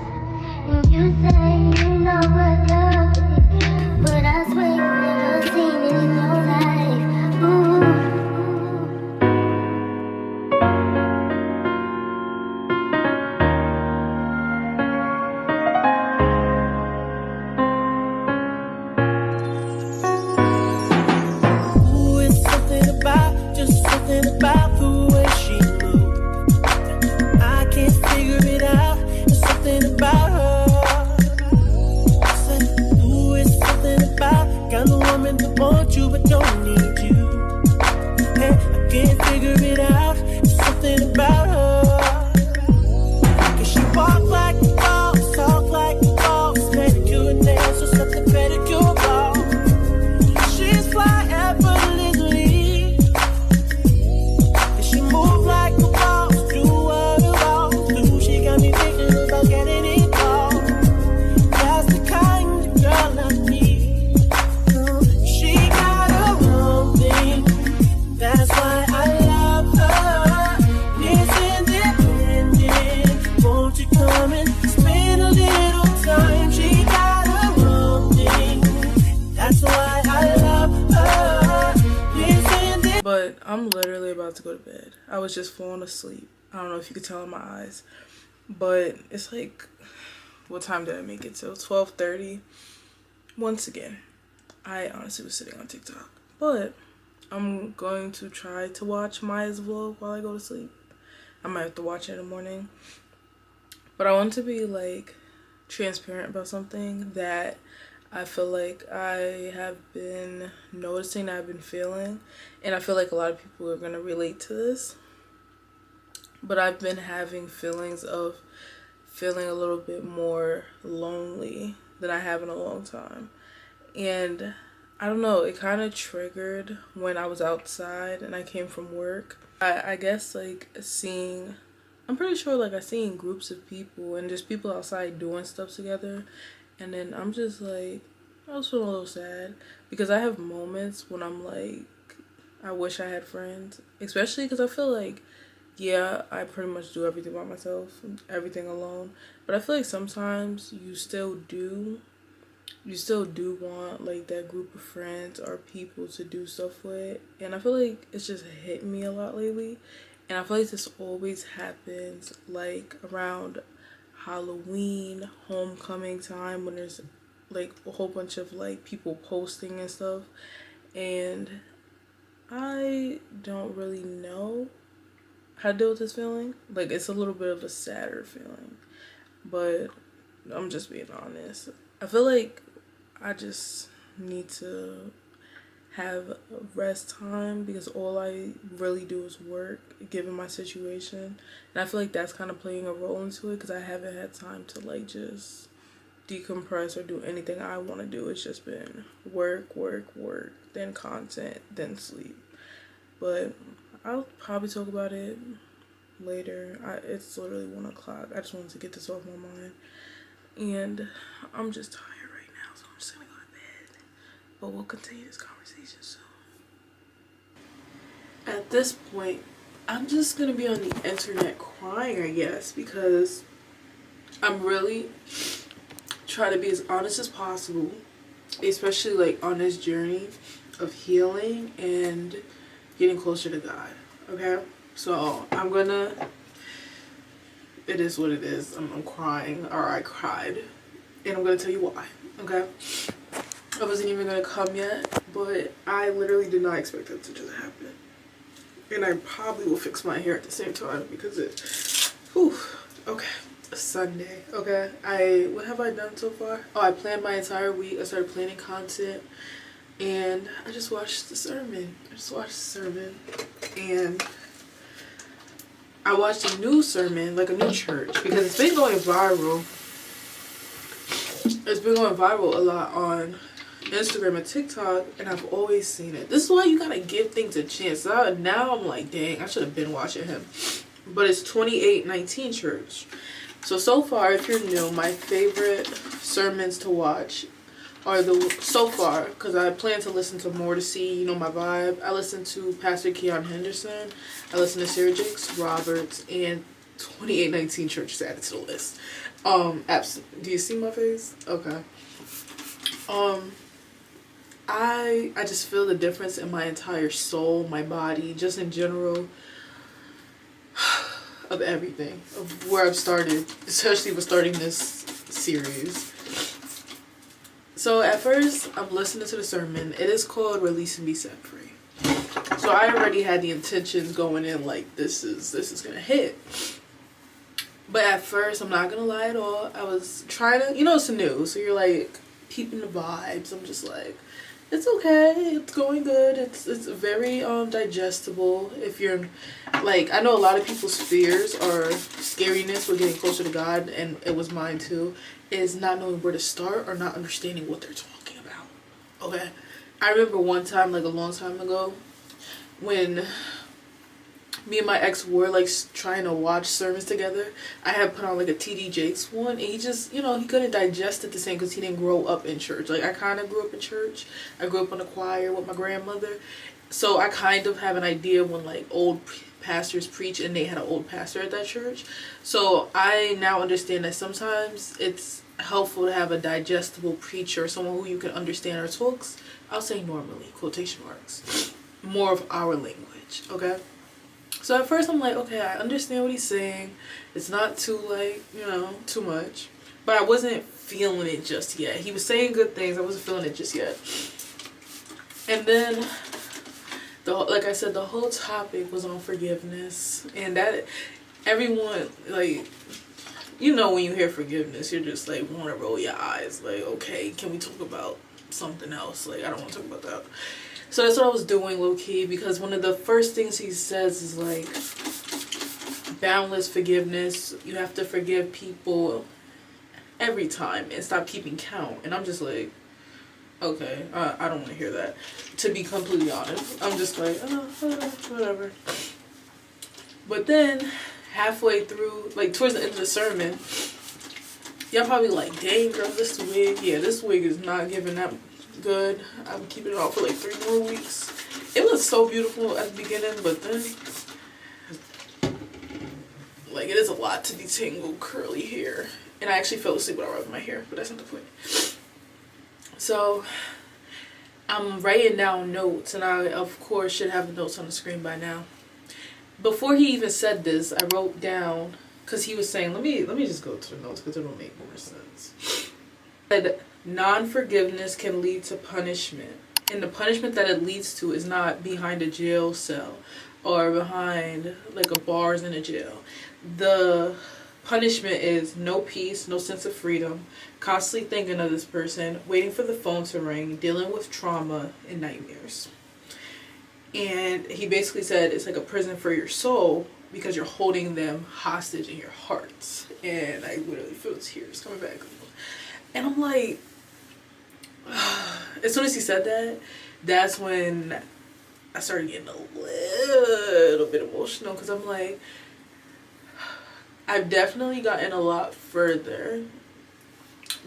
and you say you know what love is, but I swear you never seen it in your life. Ooh. Ooh, it's just something about the way she moves. I can't figure it out. It's something about her. I said, ooh, it's something about kind of woman that wants you but don't need you. Hey, I can't figure it out. It's something about her. 'Cause she walk like the boss, talk like the boss, manicure and nails, just let the pedicure off. She's fly effortlessly, and she move like a boss, do what a boss do. She got me thinking about getting it all. That's the kind of girl I need. She got her own thing, that's why I love her. It's independent, won't you come and spend a little time? She got her own thing, that's why I love her. It's independent. But I'm literally about to go to bed. I was just falling asleep. I don't know if you could tell in my eyes. But it's like, what time did I make it till? 12:30. Once again, I honestly was sitting on TikTok. But I'm going to try to watch Maya's vlog while I go to sleep. I might have to watch it in the morning. But I want to be like transparent about something that I feel like I have been noticing, I've been feeling, and I feel like a lot of people are going to relate to this. But I've been having feelings of feeling a little bit more lonely than I have in a long time. And I don't know, it kind of triggered when I was outside and I came from work I guess like I'm pretty sure like I seen groups of people and just people outside doing stuff together, and then I'm just like, I was feeling a little sad because I have moments when I'm like, I wish I had friends, especially because I feel like, yeah, I pretty much do everything by myself, everything alone, but I feel like sometimes you still do want like that group of friends or people to do stuff with, and I feel like it's just hit me a lot lately, and I feel like this always happens like around Halloween, homecoming time, when there's like a whole bunch of like people posting and stuff, and I don't really know how to deal with this feeling. Like, it's a little bit of a sadder feeling, but I'm just being honest. I feel like I just need to have rest time because all I really do is work given my situation, and I feel like that's kind of playing a role into it because I haven't had time to like just decompress or do anything I want to do. It's just been work, then content, then sleep. But I'll probably talk about it later. It's literally 1 o'clock. I just wanted to get this off my mind, and I'm just tired right now, so I'm just gonna go to bed. But we'll continue this conversation soon. At this point, I'm just gonna be on the internet crying, I guess, because I'm really trying to be as honest as possible, especially like on this journey of healing and getting closer to God. Okay, so it is what it is. I'm crying, or I cried, and I'm gonna tell you why. Okay, I wasn't even gonna come yet, but I literally did not expect that to just happen, and I probably will fix my hair at the same time because okay. Sunday. Okay, what have I done so far? Oh, I planned my entire week. I started planning content, and I just watched the sermon. And I watched a new sermon, like a new church, because it's been going viral. It's been going viral a lot on Instagram and TikTok, and I've always seen it. This is why you gotta give things a chance. Now I'm like, dang, I should have been watching him. But it's 2819 Church. So far, if you're new, my favorite sermons to watch are so far, because I plan to listen to more to see, my vibe. I listen to Pastor Keon Henderson. I listen to Sarah Jakes Roberts, and 2819 Church is added to the list. Do you see my face? Okay. I just feel the difference in my entire soul, my body, just in general, of everything, of where I've started, especially with starting this series. So at first, I'm listening to the sermon. It is called Release and Be Set Free. So I already had the intentions going in like, this is gonna hit. But at first, I'm not gonna lie at all, I was trying to, it's new, so you're like peeping the vibes. I'm just like, it's okay, it's going good, it's very digestible. If you're like, I know a lot of people's fears or scariness with getting closer to God, and it was mine too, is not knowing where to start or not understanding what they're talking about. Okay, I remember one time, like a long time ago, when me and my ex were like trying to watch sermons together. I had put on like a TD Jakes one, and he just, he couldn't digest it the same because he didn't grow up in church. Like, I kind of grew up in church. I grew up in the choir with my grandmother, so I kind of have an idea when like old pastors preach, and they had an old pastor at that church. So I now understand that sometimes it's helpful to have a digestible preacher, someone who you can understand our talks, I'll say normally, quotation marks, more of our language. Okay, so at first I'm like, okay, I understand what he's saying. It's not too like, too much. But I wasn't feeling it just yet. He was saying good things. I wasn't feeling it just yet. And then, like I said, the whole topic was on forgiveness. And that, everyone, like, when you hear forgiveness, you're just like, want to roll your eyes. Like, okay, can we talk about something else? Like, I don't want to talk about that. So that's what I was doing, low-key, because one of the first things he says is like, boundless forgiveness. You have to forgive people every time and stop keeping count. And I'm just like, okay, I don't want to hear that, to be completely honest. I'm just like, whatever. But then halfway through, like towards the end of the sermon, y'all probably like, dang girl, this wig, yeah, this wig is not giving that good. I'm keeping it on for like 3 more weeks. It was so beautiful at the beginning, but then like it is a lot to detangle curly hair. And I actually fell asleep when I rubbed my hair, but that's not the point. So I'm writing down notes, and I of course should have the notes on the screen by now. Before he even said this, I wrote down, because he was saying, let me just go to the notes because it'll make more sense. That non-forgiveness can lead to punishment, and the punishment that it leads to is not behind a jail cell or behind like a bars in a jail. The punishment is no peace, no sense of freedom, constantly thinking of this person, waiting for the phone to ring, dealing with trauma and nightmares. And he basically said it's like a prison for your soul because you're holding them hostage in your hearts. And I literally feel tears coming back. And I'm like, as soon as he said that, that's when I started getting a little bit emotional, because I'm like, I've definitely gotten a lot further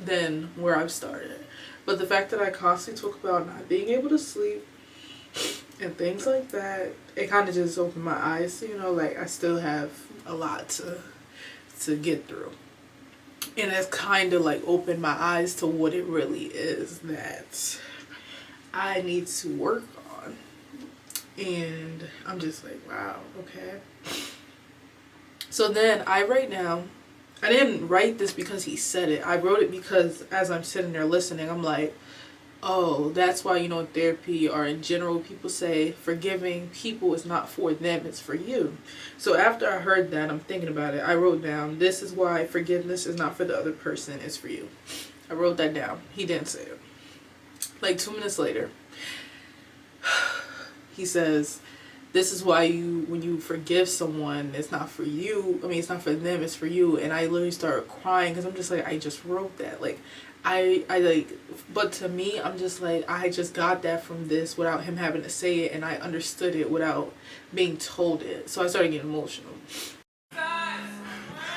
than where I've started. But the fact that I constantly talk about not being able to sleep and things like that, it kind of just opened my eyes to, you know, like I still have a lot to get through. And it's kind of like opened my eyes to what it really is that I need to work on. And I'm just like, wow, okay. So then I write down, I didn't write this because he said it. I wrote it because as I'm sitting there listening, I'm like, oh, that's why, you know, in therapy or in general, people say forgiving people is not for them, it's for you. So after I heard that, I'm thinking about it. I wrote down, this is why forgiveness is not for the other person, it's for you. I wrote that down. He didn't say it. Like 2 minutes later, he says, this is why when you forgive someone, it's not for you. I mean, it's not for them, it's for you. And I literally started crying because I'm just like, I just wrote that. Like, I like, but to me, I'm just like, I just got that from this without him having to say it, and I understood it without being told it. So I started getting emotional.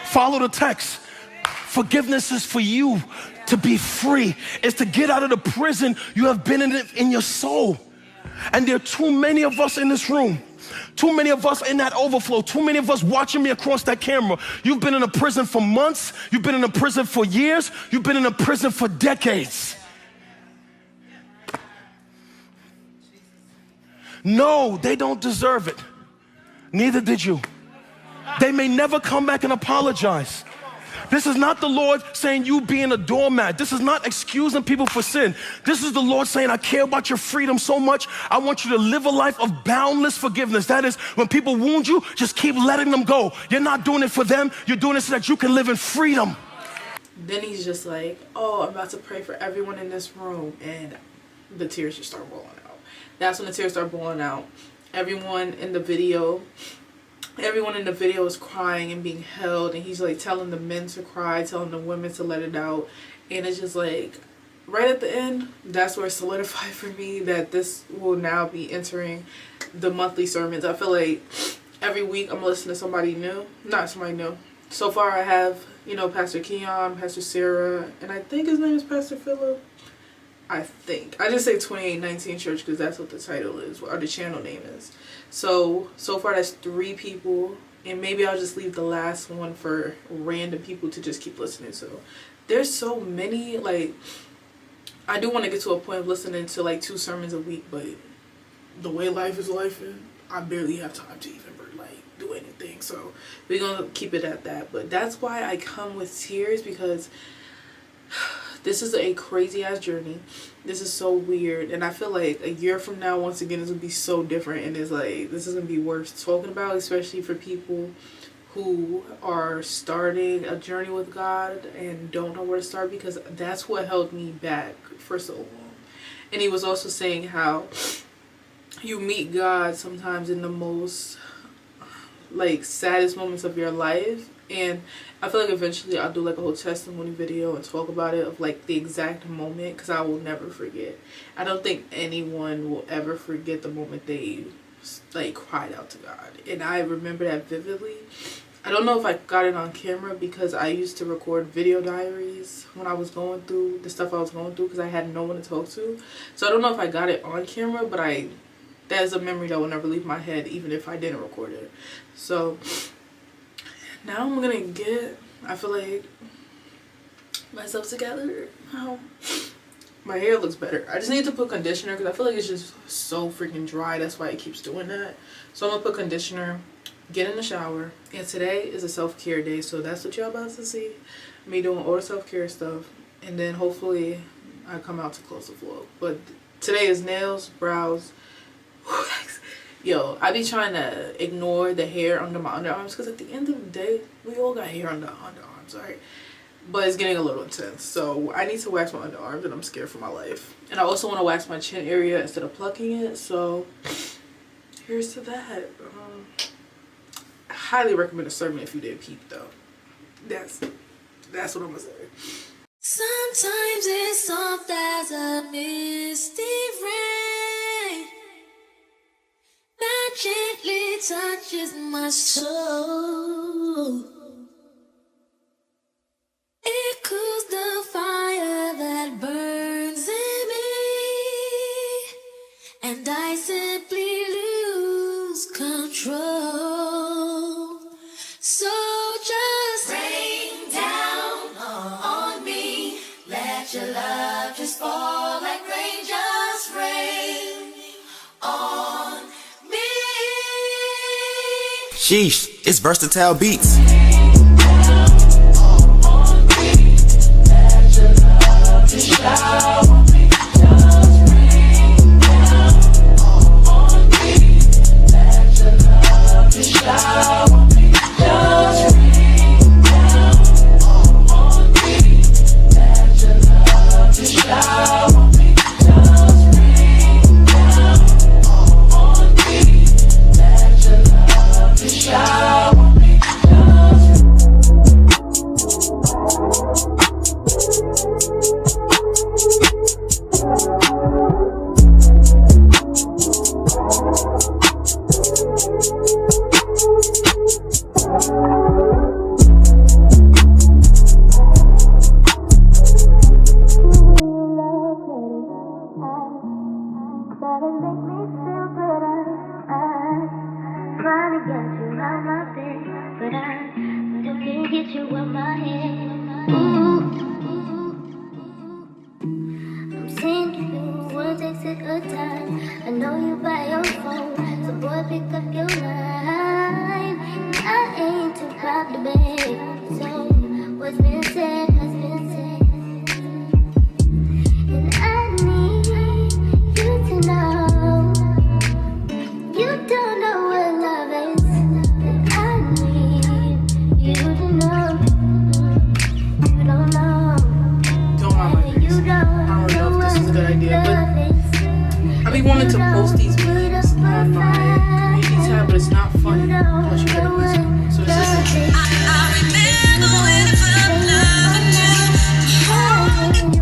Follow the text. Forgiveness is for you to be free. It's to get out of the prison you have been in your soul. And there are too many of us in this room, too many of us in that overflow, too many of us watching me across that camera. You've been in a prison for months, you've been in a prison for years, you've been in a prison for decades. No, they don't deserve it. Neither did you. They may never come back and apologize. This is not the Lord saying you being a doormat. This is not excusing people for sin. This is the Lord saying, I care about your freedom so much. I want you to live a life of boundless forgiveness. That is, when people wound you, just keep letting them go. You're not doing it for them. You're doing it so that you can live in freedom. Then he's just like, oh, I'm about to pray for everyone in this room. And the tears just start rolling out. That's when the tears start rolling out. Everyone in the video is crying and being held, and he's like telling the men to cry, telling the women to let it out. And it's just like, right at the end, that's where it solidified for me that this will now be entering the monthly sermons. I feel like every week I'm listening to somebody new. Not somebody new. So far I have, you know, Pastor Keon, Pastor Sarah, and I think his name is Pastor Philip. I think. I just say 2819 Church because that's what the title is, or the channel name is. So far that's 3 people, and maybe I'll just leave the last one for random people to just keep listening to. There's so many, like, I do want to get to a point of listening to like 2 sermons a week, but the way life is lifing, I barely have time to even like do anything. So we're gonna keep it at that. But that's why I come with tears, because this is a crazy ass journey. This is so weird, and I feel like a year from now, once again, it's gonna be so different, and it's like, this is gonna be worth talking about, especially for people who are starting a journey with God and don't know where to start, because that's what held me back for so long. And he was also saying how you meet God sometimes in the most like saddest moments of your life. And I feel like eventually I'll do like a whole testimony video and talk about it, of like the exact moment, because I will never forget. I don't think anyone will ever forget the moment they like cried out to God, and I remember that vividly. I don't know if I got it on camera because I used to record video diaries when I was going through the stuff I was going through because I had no one to talk to. So I don't know if I got it on camera, but that is a memory that will never leave my head even if I didn't record it. So now I'm gonna get, I feel like, myself together. My hair looks better. I just need to put conditioner because I feel like it's just so freaking dry. That's why it keeps doing that. So I'm gonna put conditioner, get in the shower, and today is a self-care day, so that's what y'all about to see, me doing all the self-care stuff, and then hopefully I come out to close the vlog. But today is nails, brows. Yo, I be trying to ignore the hair under my underarms because at the end of the day we all got hair under our underarms, right? But it's getting a little intense, so I need to wax my underarms and I'm scared for my life. And I also want to wax my chin area instead of plucking it, so here's to that. I highly recommend a sermon if you did peep though. That's what I'm gonna say. Sometimes it's soft as a misty rain that gently touches my soul. It cools the fire that burns in me, and I simply lose control. So just rain down on me, let your love just fall like rain, just rain on me. Sheesh, it's Versatile Beats. I know you by your phone, so boy pick up your line. I ain't too proud to beg, so what's been said has been said. And I need you to know you don't know what love is. And I need you to know you don't know. Don't mind my face. I don't know if this is a good idea, but I be wanting to post these memes on my community tab, but it's not funny unless you get a music. So it's just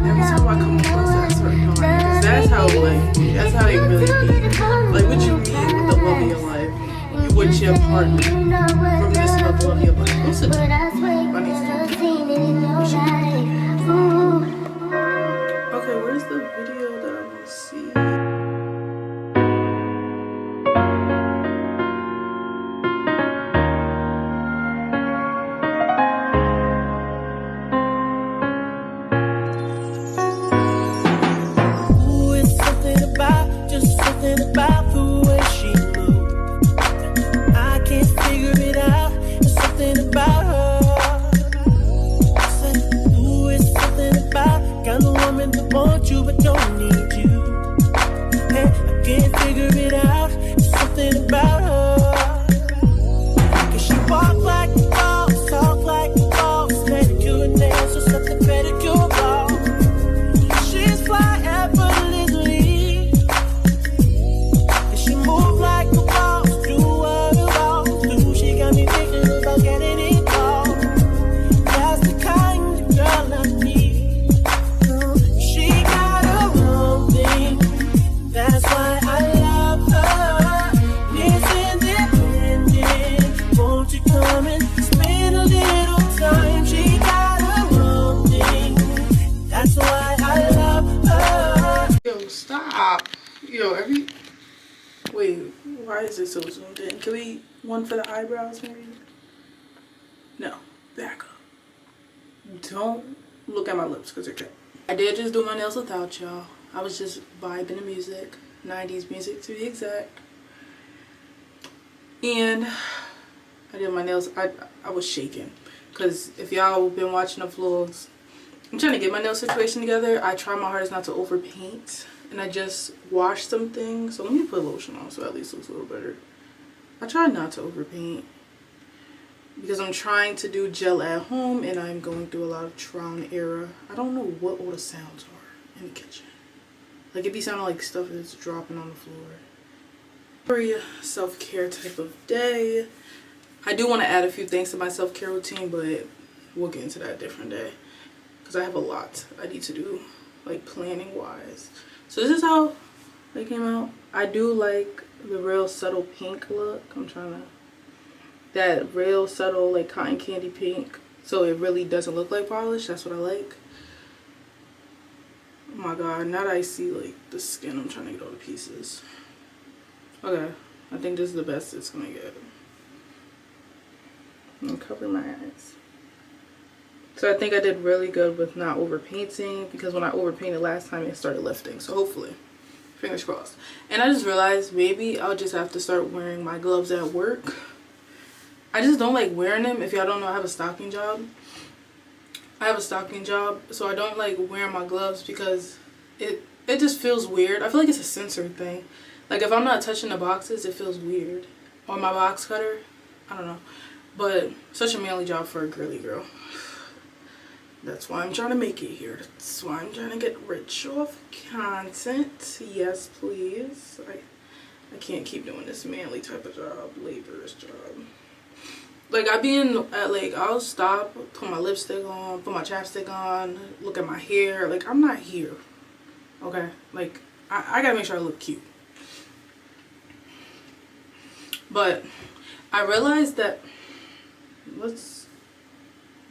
every time I come across that, I start crying. Because that's how they really be. Like, what you mean with the love of your life? You with your partner from this level of your life. What's it? Okay, where's the video that I'm gonna see? Something about the way she moves, I can't figure it out. There's something about her. I said, ooh, it's something about kind of woman that wants you but don't need you. Yo, wait, why is it so zoomed in? Can we one for the eyebrows maybe? No, back up. Don't look at my lips because they're chapped. I did just do my nails without y'all. I was just vibing to music, 90s music to be exact. And I did my nails. I was shaking because if y'all been watching the vlogs, I'm trying to get my nail situation together. I try my hardest not to overpaint, and I just washed some things. So let me put lotion on so at least it looks a little better. I try not to overpaint because I'm trying to do gel at home and I'm going through a lot of trial and error. I don't know what all the sounds are in the kitchen. Like it be sounding like stuff is dropping on the floor. Very self-care type of day. I do want to add a few things to my self-care routine, but we'll get into that a different day because I have a lot I need to do, like planning wise. So this is how they came out. I do like the real subtle pink look. I'm trying to, that real subtle like cotton candy pink, so it really doesn't look like polish. That's what I like. Oh my god, now that I see like the skin, I'm trying to get all the pieces. Okay, I think this is the best it's gonna get. And cover my eyes. So I think I did really good with not overpainting, because when I overpainted last time it started lifting. So hopefully, fingers crossed. And I just realized maybe I'll just have to start wearing my gloves at work. I just don't like wearing them. If y'all don't know, I have a stocking job. So I don't like wearing my gloves because it just feels weird. I feel like it's a sensory thing. Like if I'm not touching the boxes, it feels weird. Or my box cutter, I don't know. But such a manly job for a girly girl. That's why I'm trying to make it here. That's why I'm trying to get rich off content. Yes, please. I can't keep doing this manly type of job, laborious job. Like I be in, like I'll stop, put my lipstick on, put my chapstick on, look at my hair. Like I'm not here. Okay? Like I gotta make sure I look cute. But I realized that, what's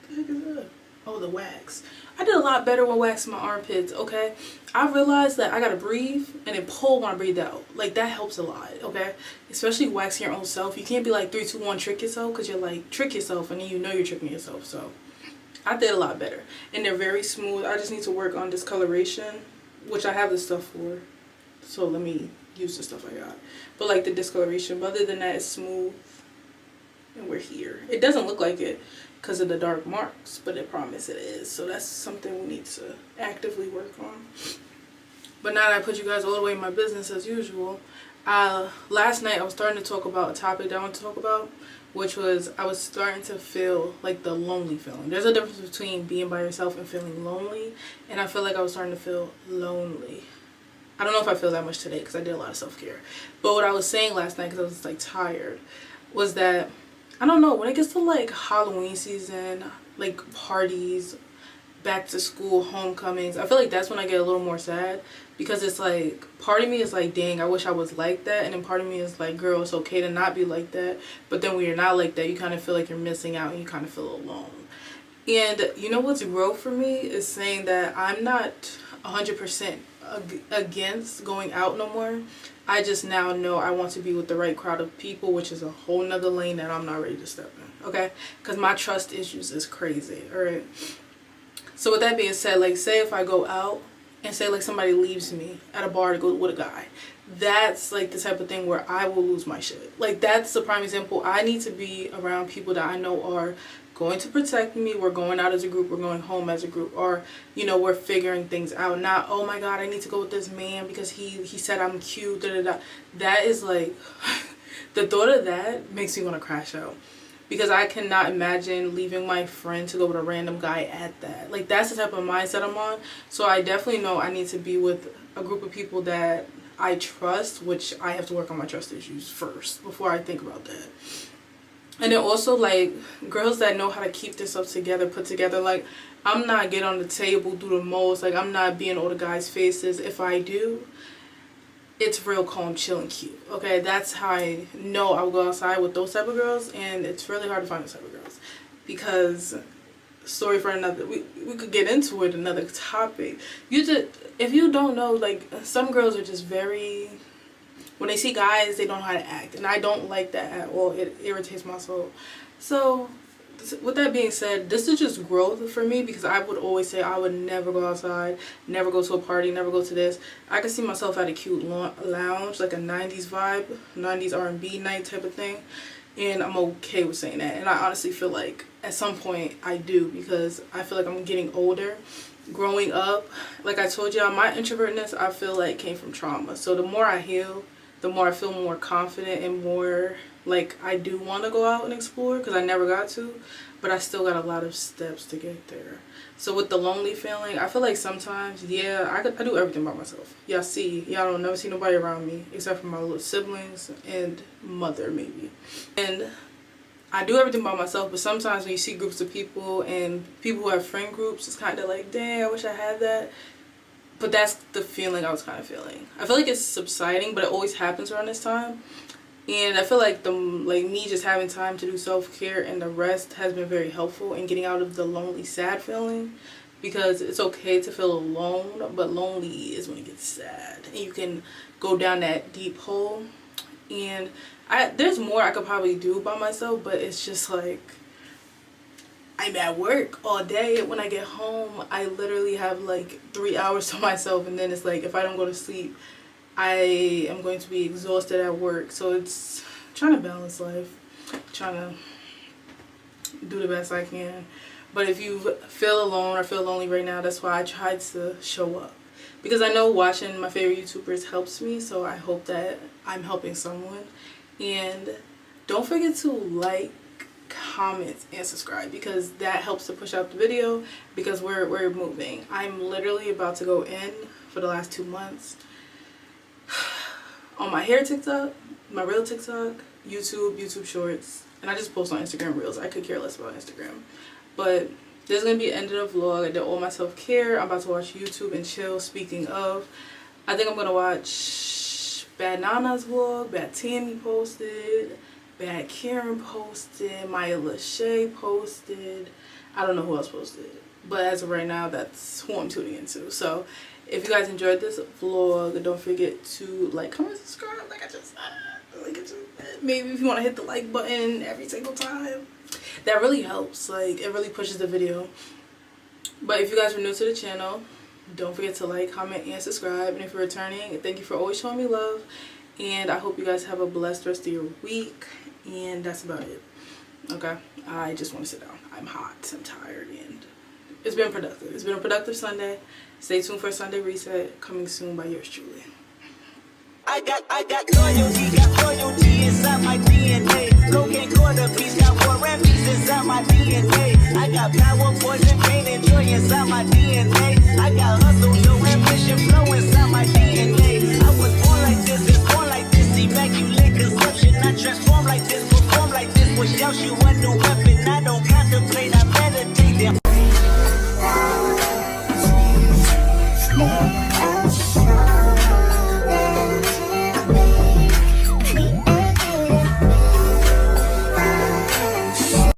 the heck is that? Oh, the wax. I did a lot better with waxing my armpits, okay? I realized that I gotta breathe and then pull when I breathe out. Like that helps a lot, okay? Especially waxing your own self. You can't be like 3, 2, 1 trick yourself, because you're like trick yourself and then you know you're tricking yourself. So I did a lot better. And they're very smooth. I just need to work on discoloration, which I have the stuff for. So let me use the stuff I got. But like the discoloration, but other than that, it's smooth. And we're here. It doesn't look like it because of the dark marks, but I promise it is. So that's something we need to actively work on. But now that I put you guys all the way in my business as usual, last night I was starting to talk about a topic that I want to talk about, which was I was starting to feel like the lonely feeling. There's a difference between being by yourself and feeling lonely, and I feel like I was starting to feel lonely. I don't know if I feel that much today because I did a lot of self-care. But what I was saying last night, because I was like tired, was that I don't know, when it gets to like Halloween season, like parties, back to school, homecomings, I feel like that's when I get a little more sad, because it's like part of me is like, dang, I wish I was like that, and then part of me is like, girl, it's okay to not be like that. But then when you're not like that, you kind of feel like you're missing out and you kind of feel alone. And you know what's growth for me is saying that I'm not 100% against going out no more. I just now know I want to be with the right crowd of people, which is a whole nother lane that I'm not ready to step in, okay? Because my trust issues is crazy, all right? So with that being said, like say if I go out and say like somebody leaves me at a bar to go with a guy, that's like the type of thing where I will lose my shit. Like that's the prime example. I need to be around people that I know are going to protect me. We're going out as a group, we're going home as a group, or you know, we're figuring things out. Not, oh my god, I need to go with this man because he said I'm cute, da da da. That is like the thought of that makes me want to crash out, because I cannot imagine leaving my friend to go with a random guy at that. Like that's the type of mindset I'm on. So I definitely know I need to be with a group of people that I trust, which I have to work on my trust issues first before I think about that. And then also like girls that know how to keep this up together, put together. Like I'm not get on the table, do the most. Like I'm not being all the guys' faces. If I do, it's real calm, chill, and cute. Okay, that's how I know I will go outside with those type of girls. And it's really hard to find those type of girls, because story for another, we could get into it, another topic. You just, if you don't know, like, some girls are just very, when they see guys, they don't know how to act, and I don't like that at all. It irritates my soul. So with that being said, this is just growth for me, because I would always say I would never go outside, never go to a party, never go to this. I could see myself at a cute lounge, like a 90s vibe, 90s R&B night type of thing, and I'm okay with saying that. And I honestly feel like at some point I do, because I feel like I'm getting older. Growing up, like I told y'all, my introvertness, I feel like, came from trauma. So the more I heal, the more I feel more confident and more like I do want to go out and explore, because I never got to, but I still got a lot of steps to get there. So with the lonely feeling, I feel like sometimes, yeah, I do everything by myself. Y'all see, y'all don't never see nobody around me except for my little siblings and mother maybe. And I do everything by myself, but sometimes when you see groups of people and people who have friend groups, it's kind of like, dang, I wish I had that. But that's the feeling I was kind of feeling. I feel like it's subsiding, but it always happens around this time. And I feel like me just having time to do self-care and the rest has been very helpful in getting out of the lonely, sad feeling. Because it's okay to feel alone, but lonely is when it gets sad. And you can go down that deep hole. And there's more I could probably do by myself, but it's just like, I'm at work all day. When I get home, I literally have like 3 hours to myself, and then it's like, if I don't go to sleep, I am going to be exhausted at work. So it's trying to balance life, trying to do the best I can. But if you feel alone or feel lonely right now, that's why I tried to show up, because I know watching my favorite YouTubers helps me. So I hope that I'm helping someone. And don't forget to like, comment, and subscribe, because that helps to push out the video, because we're moving. I'm literally about to go in for the last 2 months on my hair TikTok, my real TikTok, YouTube Shorts, and I just post on Instagram Reels. I could care less about Instagram. But there's gonna be an end of the vlog. I did all my self-care. I'm about to watch YouTube and chill. Speaking of, I think I'm gonna watch Bad Nana's vlog, Bad Tammy posted, Bad Karen posted, Maya Lachey posted. I don't know who else posted, but as of right now, that's who I'm tuning into. So if you guys enjoyed this vlog, don't forget to like, comment, subscribe, like I just said. Maybe if you want to hit the like button every single time, that really helps. Like, it really pushes the video. But if you guys are new to the channel, don't forget to like, comment, and subscribe. And if you're returning, thank you for always showing me love. And I hope you guys have a blessed rest of your week. And that's about it. Okay, I just want to sit down. I'm hot, I'm tired, and it's been productive. It's been a productive Sunday. Stay tuned for Sunday Reset, coming soon by yours truly. I got loyalty inside my DNA. Cocaine quarter piece, got war and peace inside my DNA. I got power, poison, pain, and joy inside my DNA. I got hustle, no ambition, flow